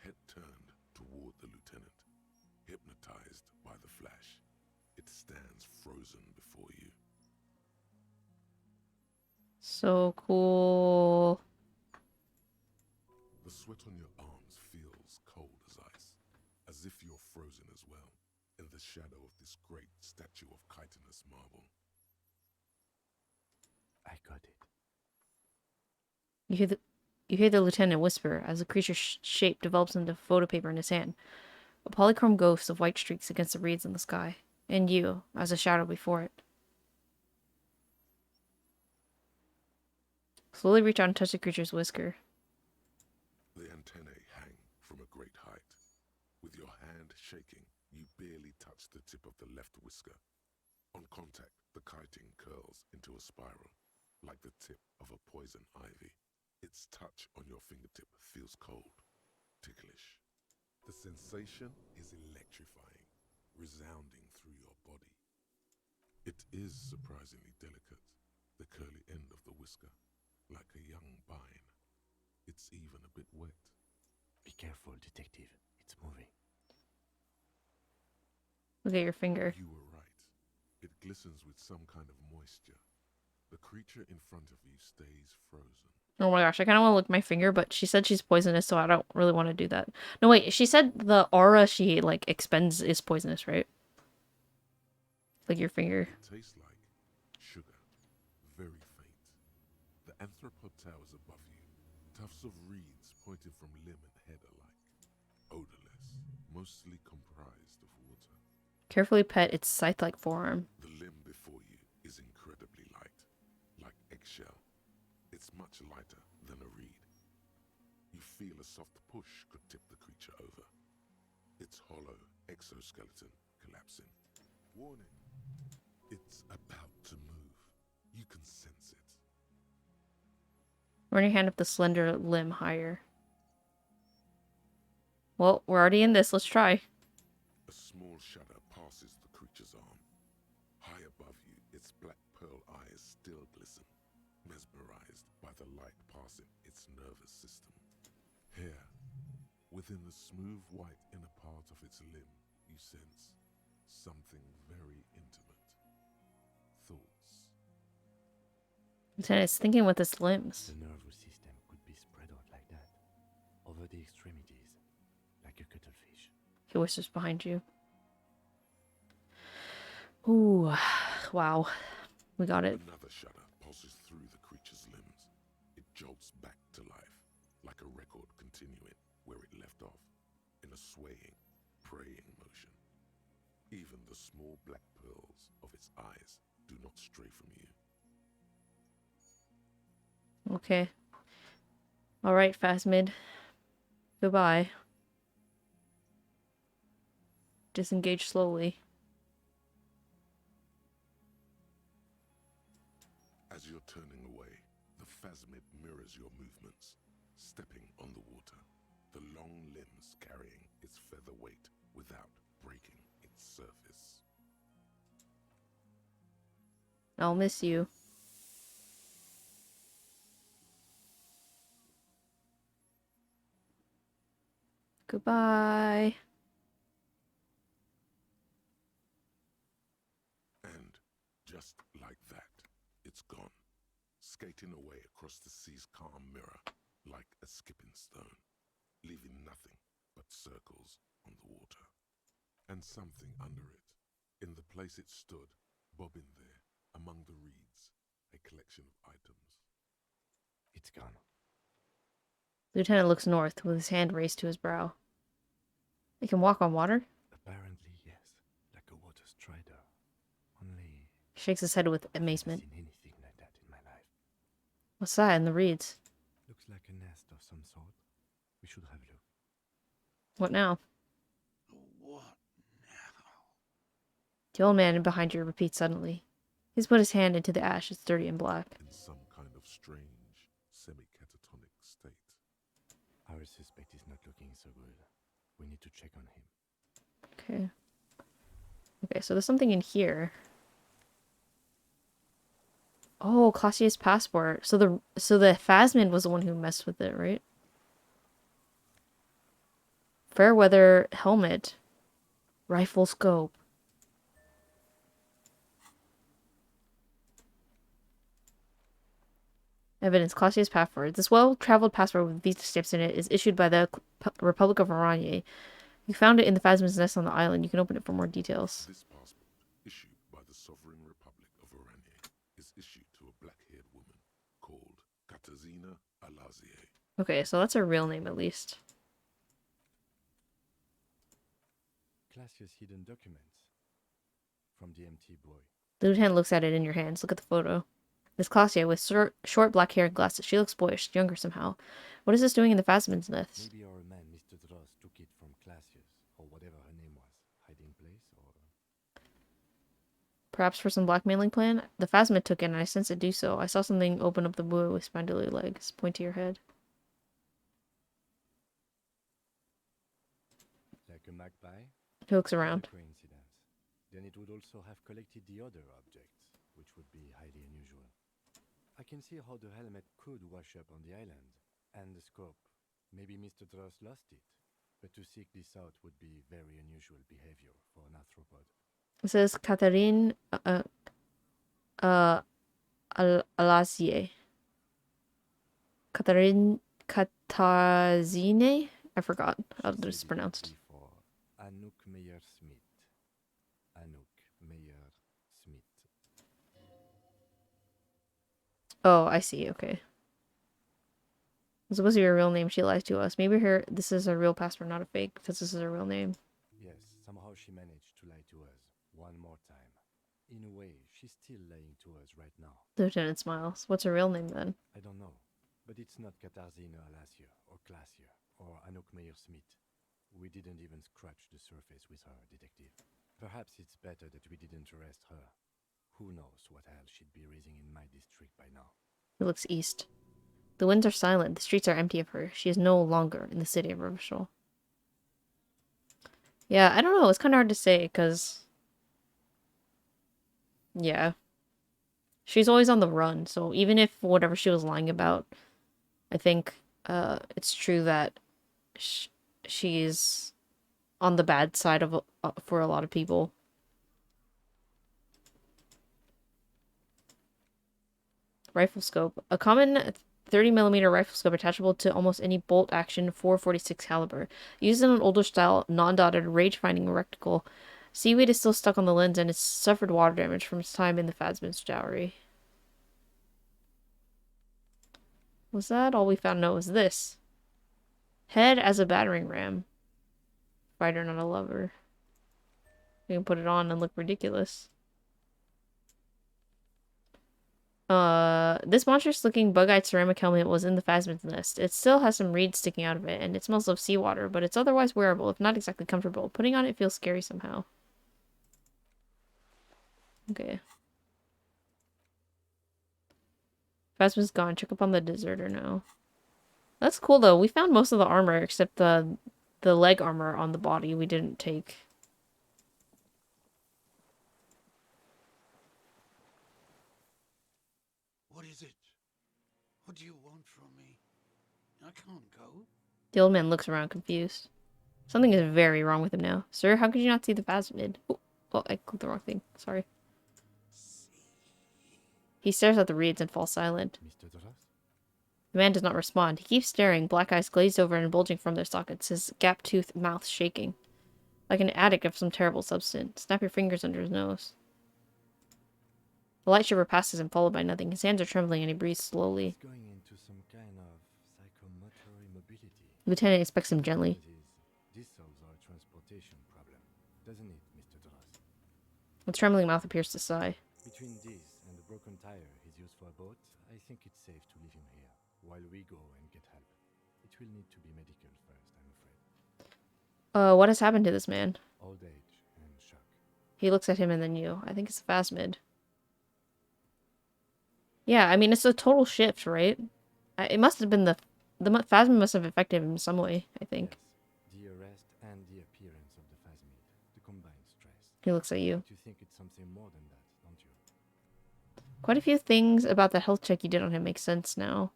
Head turned toward the lieutenant, hypnotized by the flash. It stands frozen before you. So cool. The sweat on your arms feels cold as ice, as if you're frozen as well, in the shadow of this great statue of chitinous marble. I got it. You hear the lieutenant whisper as the creature's shape develops into photo paper in his hand. A polychrome ghost of white streaks against the reeds in the sky. And you, as a shadow before it. Slowly reach out and touch the creature's whisker. The antennae hang from a great height. With your hand shaking, you barely touch the tip of the left whisker. On contact, the chitin curls into a spiral, like the tip of a poison ivy. Its touch on your fingertip feels cold, ticklish. The sensation is electrifying, resounding through your body. It is surprisingly delicate, the curly end of the whisker, like a young vine. It's even a bit wet. Be careful, detective. It's moving. Look at your finger. You were right. It glistens with some kind of moisture. The creature in front of you stays frozen. Oh my gosh, I kind of want to lick my finger, but she said she's poisonous, so I don't really want to do that. No, wait, she said the aura she, like, expends is poisonous, right? Like your finger. It tastes like sugar, very faint. The anthropod towers above you, tufts of reeds pointing from limb and head alike. Odorless, mostly comprised of water. Carefully pet its scythe-like forearm. The limb before you is incredibly light, like eggshell. It's much lighter than a reed. You feel a soft push could tip the creature over. Its hollow exoskeleton collapsing. Warning! It's about to move. You can sense it. Run your hand up the slender limb higher. Well, we're already in this. Let's try. A small shudder passes the creature's arm. High above you, its black pearl eyes still glisten, mesmerized by the light passing its nervous system. Here, within the smooth white inner part of its limb, you sense something very intimate. Thoughts. Lieutenant is thinking with its limbs. The nervous system could be spread out like that, over the extremities, like a cuttlefish. He whispers behind you. Ooh, wow. We got it. Another shudder pulses through the creature's limbs. It jolts back to life, like a record continuing where it left off, in a swaying, praying motion. Even the small black pearls of its eyes do not stray from you. Okay. Alright, Phasmid. Goodbye. Disengage slowly. As you're turning away, the Phasmid mirrors your movements, stepping on the water, the long limbs carrying its feather weight without breaking its surface. I'll miss you. Goodbye. And just like that, it's gone, skating away across the sea's calm mirror like a skipping stone, leaving nothing but circles on the water. And something under it, in the place it stood, bobbing there, among the reeds, a collection of items. It's gone. Lieutenant looks north with his hand raised to his brow. It can walk on water? Apparently, yes. Like a water strider. Only He shakes his head with I've never amazement. seen anything like that in my life. What's that in the reeds? Looks like a nest of some sort. We should have a look. What now? What now? The old man behind you repeats suddenly. He's put his hand into the ash. It's dirty and black. In some kind of strange, semi-catatonic state. Our suspect is not looking so good. We need to check on him. Okay. Okay, so there's something in here. Oh, Classier's passport. So the Phasmid was the one who messed with it, right? Fairweather helmet. Rifle scope. Evidence. Classier's passport. This well-traveled passport with visa stamps in it is issued by the Republic of Oranje. You found it in the Phasmid's nest on the island. You can open it for more details. This passport, issued by the Sovereign Republic of Oranje, is issued to a black-haired woman called Katarzyna Alazie. Okay, so that's her real name at least. Classier's hidden documents. From the MT boy. The lieutenant looks at it in your hands. Look at the photo. Miss Classier with short black hair and glasses. She looks boyish, younger somehow. What is this doing in the Phasmid's nest? Maybe our man, Mr. Dross, took it from Classier's, or whatever her name was. Hiding place, or... Perhaps for some blackmailing plan? The Phasmid took it and I sensed it do so. I saw something open up the boy with spindly legs. Point to your head. Like a magpie? He looks around. Coincidence. Then it would also have collected the other objects, which would be highly unusual. I can see how the helmet could wash up on the island, and the scope. Maybe Mr. Dross lost it, but to seek this out would be very unusual behavior for an arthropod. It says Catherine Alazie. Catherine Katazine? I forgot how this is pronounced. For Anouk Meyer-Smith. Anouk Meyer-Smith. Oh, I see. Okay. It's supposed to be her real name. She lies to us. Maybe this is a real passport, not a fake, because this is her real name. Yes, somehow she managed to lie to us one more time. In a way, she's still lying to us right now. The lieutenant smiles. What's her real name then? I don't know, but it's not Katarzyna Alazie or Classier or Anouk Meyer-Smith. We didn't even scratch the surface with her, detective. Perhaps it's better that we didn't arrest her. Who knows what hell she'd be raising in my district by now. He looks east. The winds are silent. The streets are empty of her. She is no longer in the city of Rivishal. Yeah, I don't know. It's kind of hard to say, because... yeah. She's always on the run, so even if whatever she was lying about, I think it's true that she's on the bad side of for a lot of people. Rifle scope. A common 30mm rifle scope attachable to almost any bolt-action 4.46 caliber. Used in an older style, non-dotted, range-finding reticle. Seaweed is still stuck on the lens and it's suffered water damage from its time in the Phasmid's dowry. Was that all we found? No, it was this. Head as a battering ram. Fighter, not a lover. We can put it on and look ridiculous. This monstrous-looking bug-eyed ceramic helmet was in the Phasmid's nest. It still has some reeds sticking out of it, and it smells of seawater, but it's otherwise wearable, if not exactly comfortable. Putting on it feels scary somehow. Okay. Phasmid's gone. Check up on the deserter now. That's cool, though. We found most of the armor, except the leg armor on the body we didn't take. What is it? What do you want from me? I can't go. The old man looks around, confused. Something is very wrong with him now. Sir, how could you not see the Phasmid? Oh, I clicked the wrong thing. Sorry. He stares at the reeds and falls silent. Mr. Dross? The man does not respond. He keeps staring, black eyes glazed over and bulging from their sockets, his gap-toothed mouth shaking. Like an addict of some terrible substance. Snap your fingers under his nose. The light shiver passes him, followed by nothing. His hands are trembling and he breathes slowly. He's going into some kind of psychomotor immobility. The lieutenant inspects him gently. These cells are transported With trembling mouth appears to sigh. Between this and the broken tire he's used for a boat, I think it's safe to leave him here while we go and get help. It will need to be medical first, I'm afraid. What has happened to this man? Old age and shock. He looks at him and then you. I think it's the Phasmid. Yeah, I mean, it's a total shift, right? It must have been the Phasmid must have affected him in some way, I think. Yes, the arrest and the appearance of the Phasmid, the combined stress. He looks at you. But you think it's something more than that, don't you? Quite a few things about the health check you did on him make sense now.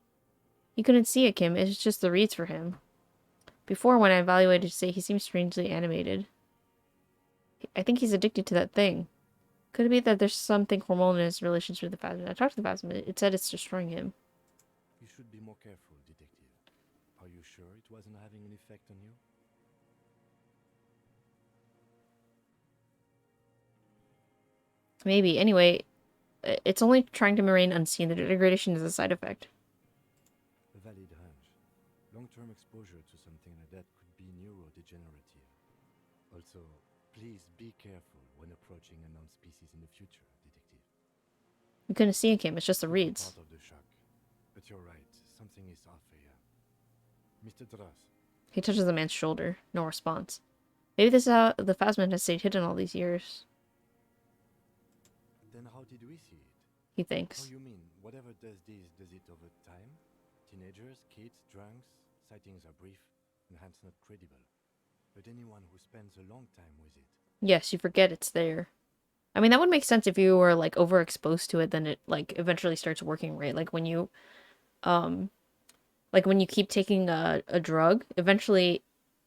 You couldn't see it, Kim. It's just the reads for him. Before, when I evaluated to say he seemed strangely animated. I think he's addicted to that thing. Could it be that there's something hormonal in his relationship with the Phasmid? I talked to the Phasmid. It said it's destroying him. You should be more careful, detective. Are you sure it wasn't having an effect on you? Maybe. Anyway, it's only trying to remain unseen. The degradation is a side effect. A valid hunch. Long-term exposure to something like that could be neurodegenerative. Also, please be careful when approaching unknown species in the future, detective. You couldn't see it, Kim. It's just the reads. Part of the shock. But you're right. Something is off here. Mr. Dross, He touches the man's shoulder. No response. Maybe this is how the Phasmid has stayed hidden all these years. then how did we see it? He Oh, thinks. you mean whatever does this, does it over time? Teenagers, kids, drunks, sightings are brief and hence not credible. But anyone who spends a long time with it, Yes, you forget it's there. I mean, that would make sense if you were, like, overexposed to it, then it, like, eventually starts working, right? Like, when you keep taking a drug, eventually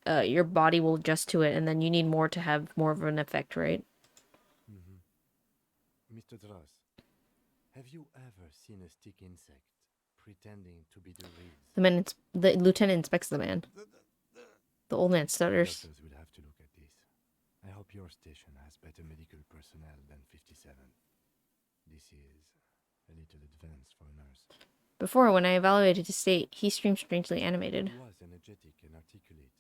your body will adjust to it, and then you need more to have more of an effect, right? Mr. Dross, have you ever seen a stick insect pretending to be the reeds? The lieutenant inspects the man. The old man stutters. Doctors will have to look at this. I hope your station has better medical personnel than 57. This is a little advanced for a nurse. Before, when I evaluated his state, he seemed strangely animated. He was energetic and articulate.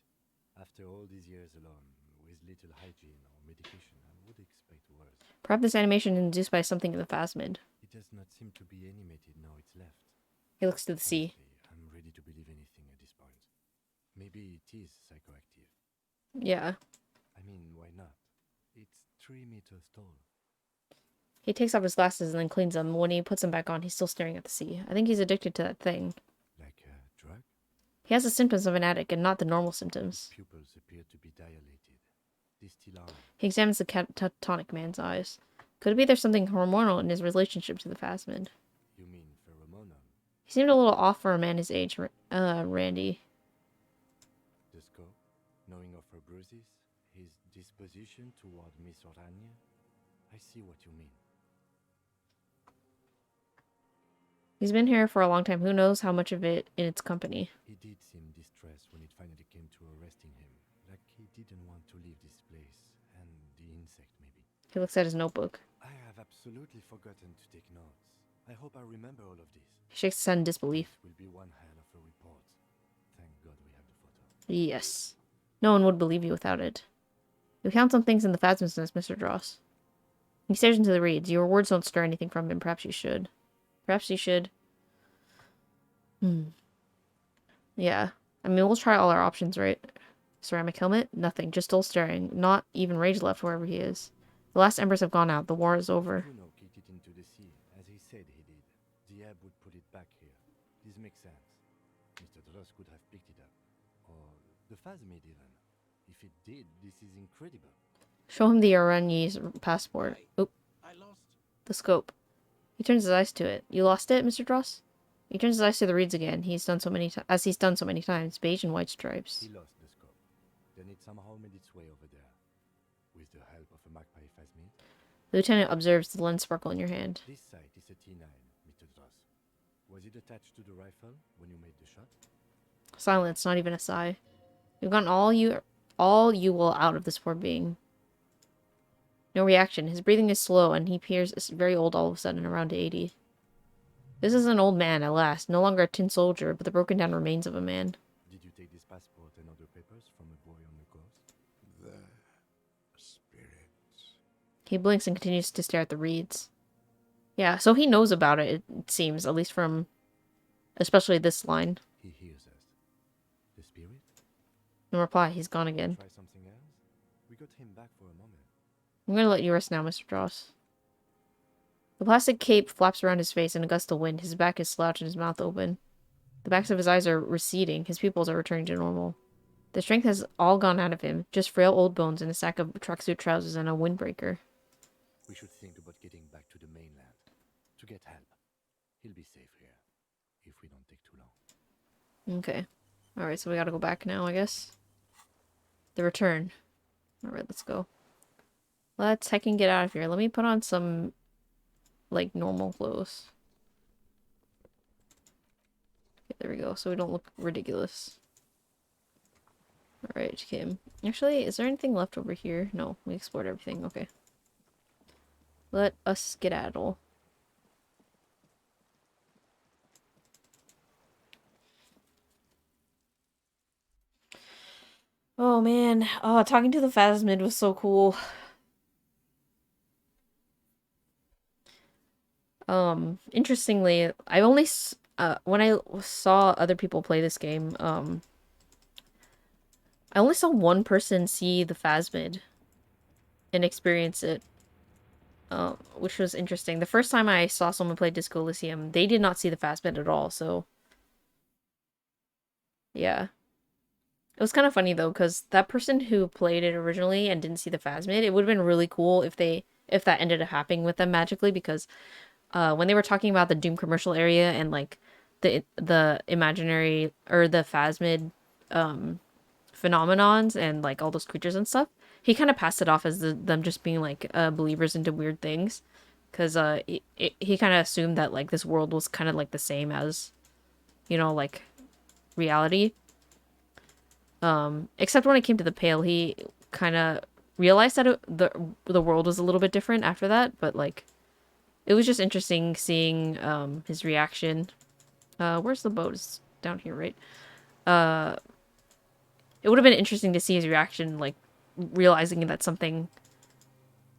After all these years alone, with little hygiene or medication, I would expect worse. Perhaps this animation is induced by something in the Phasmid. It does not seem to be animated now it's left. He looks to the sea. Honestly, I'm ready to believe anything at this point. Maybe it is psychoactive. Yeah. I mean, why not? It's 3 meters tall. He takes off his glasses and then cleans them. When he puts them back on, he's still staring at the sea. I think he's addicted to that thing. Like a drug? He has the symptoms of an addict and not the normal symptoms. Pupils appear to be dilated. They still are. He examines the catatonic man's eyes. Could it be there's something hormonal in his relationship to the Phasmid? You mean pheromonal? He seemed a little off for a man his age, Randy. The scope, knowing of her bruises, his disposition toward Miss Orania? I see what you mean. He's been here for a long time. Who knows how much of it in its company? He did seem distressed when it finally came to arresting him. Like he didn't want to leave this place. And the insect, maybe. He looks at his notebook. I have absolutely forgotten to take notes. I hope I remember all of this. He shakes his head in disbelief. This will be one hell of a report. Thank God we have the photo. Yes. No one would believe you without it. You count some things in the Phasmid business, Mr. Dross. He stares into the reeds. Your words don't stir anything from him. Perhaps you should. Perhaps you should. Yeah. I mean, we'll try all our options, right? Ceramic helmet? Nothing. Just still staring. Not even rage left wherever he is. The last embers have gone out. The war is over. Bruno kicked it into the sea, as he said he did. The ebb would put it back here. This makes sense. Mr. Dross could have picked it up. Or the Phasmid even. If it did, this is incredible. Show him the Aranyi's passport. Oop. I lost. The scope. He turns his eyes to it. You lost it, Mr. Dross? He turns his eyes to the reeds again. He's done so many as he's done so many times. Beige and white stripes. He lost the scope. Then it somehow made its way over there. With the help of a magpie Phasmid. The lieutenant observes the lens sparkle in your hand. This sight is a T9, Mr. Dross. Was it attached to the rifle when you made the shot? Silence, not even a sigh. You've gotten all you will out of this poor being. No reaction. His breathing is slow, and he appears very old all of a sudden, around 80. This is an old man, at last. No longer a tin soldier, but the broken down remains of a man. Did you take this passport and other papers from a boy on the coast? The spirits. He blinks and continues to stare at the reeds. Yeah, so he knows about it, it seems, at least from especially this line. He hears us. The spirit? No reply, he's gone again. Try something else? We got him back for a moment. I'm gonna let you rest now, Mr. Dross. The plastic cape flaps around his face in a gust of wind. His back is slouched and his mouth open. The backs of his eyes are receding. His pupils are returning to normal. The strength has all gone out of him. Just frail old bones and a sack of tracksuit trousers and a windbreaker. We should think about getting back to the mainland. To get help. He'll be safe here. If we don't take too long. Okay. Alright, so we gotta go back now, I guess. The return. Alright, let's go. Let's heckin' get out of here. Let me put on some, like, normal clothes. Okay, there we go, so we don't look ridiculous. Alright, Kim. Actually, is there anything left over here? No, we explored everything. Okay. Let us skedaddle. Oh man, oh, talking to the Phasmid was so cool. Interestingly, I only when I saw other people play this game, I only saw one person see the Phasmid and experience it, which was interesting. The first time I saw someone play Disco Elysium, they did not see the Phasmid at all, so yeah. It was kind of funny though, because that person who played it originally and didn't see the Phasmid, it would have been really cool if that ended up happening with them magically, because when they were talking about the Doom commercial area and like the imaginary or the Phasmid phenomenons and like all those creatures and stuff, he kind of passed it off as them just being like believers into weird things, because he kind of assumed that like this world was kind of like the same as, you know, like reality. Except when it came to the Pale, he kind of realized that the world was a little bit different after that, but like it was just interesting seeing his reaction. Where's the boat? It's down here, right? It would have been interesting to see his reaction, like realizing that something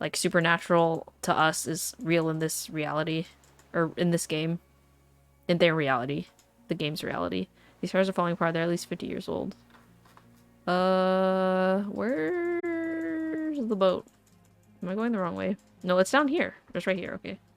like supernatural to us is real in this reality, or in this game, in their reality, the game's reality. These stars are falling apart. They're at least 50 years old. Where's the boat? Am I going the wrong way? No, it's down here. It's right here. Okay.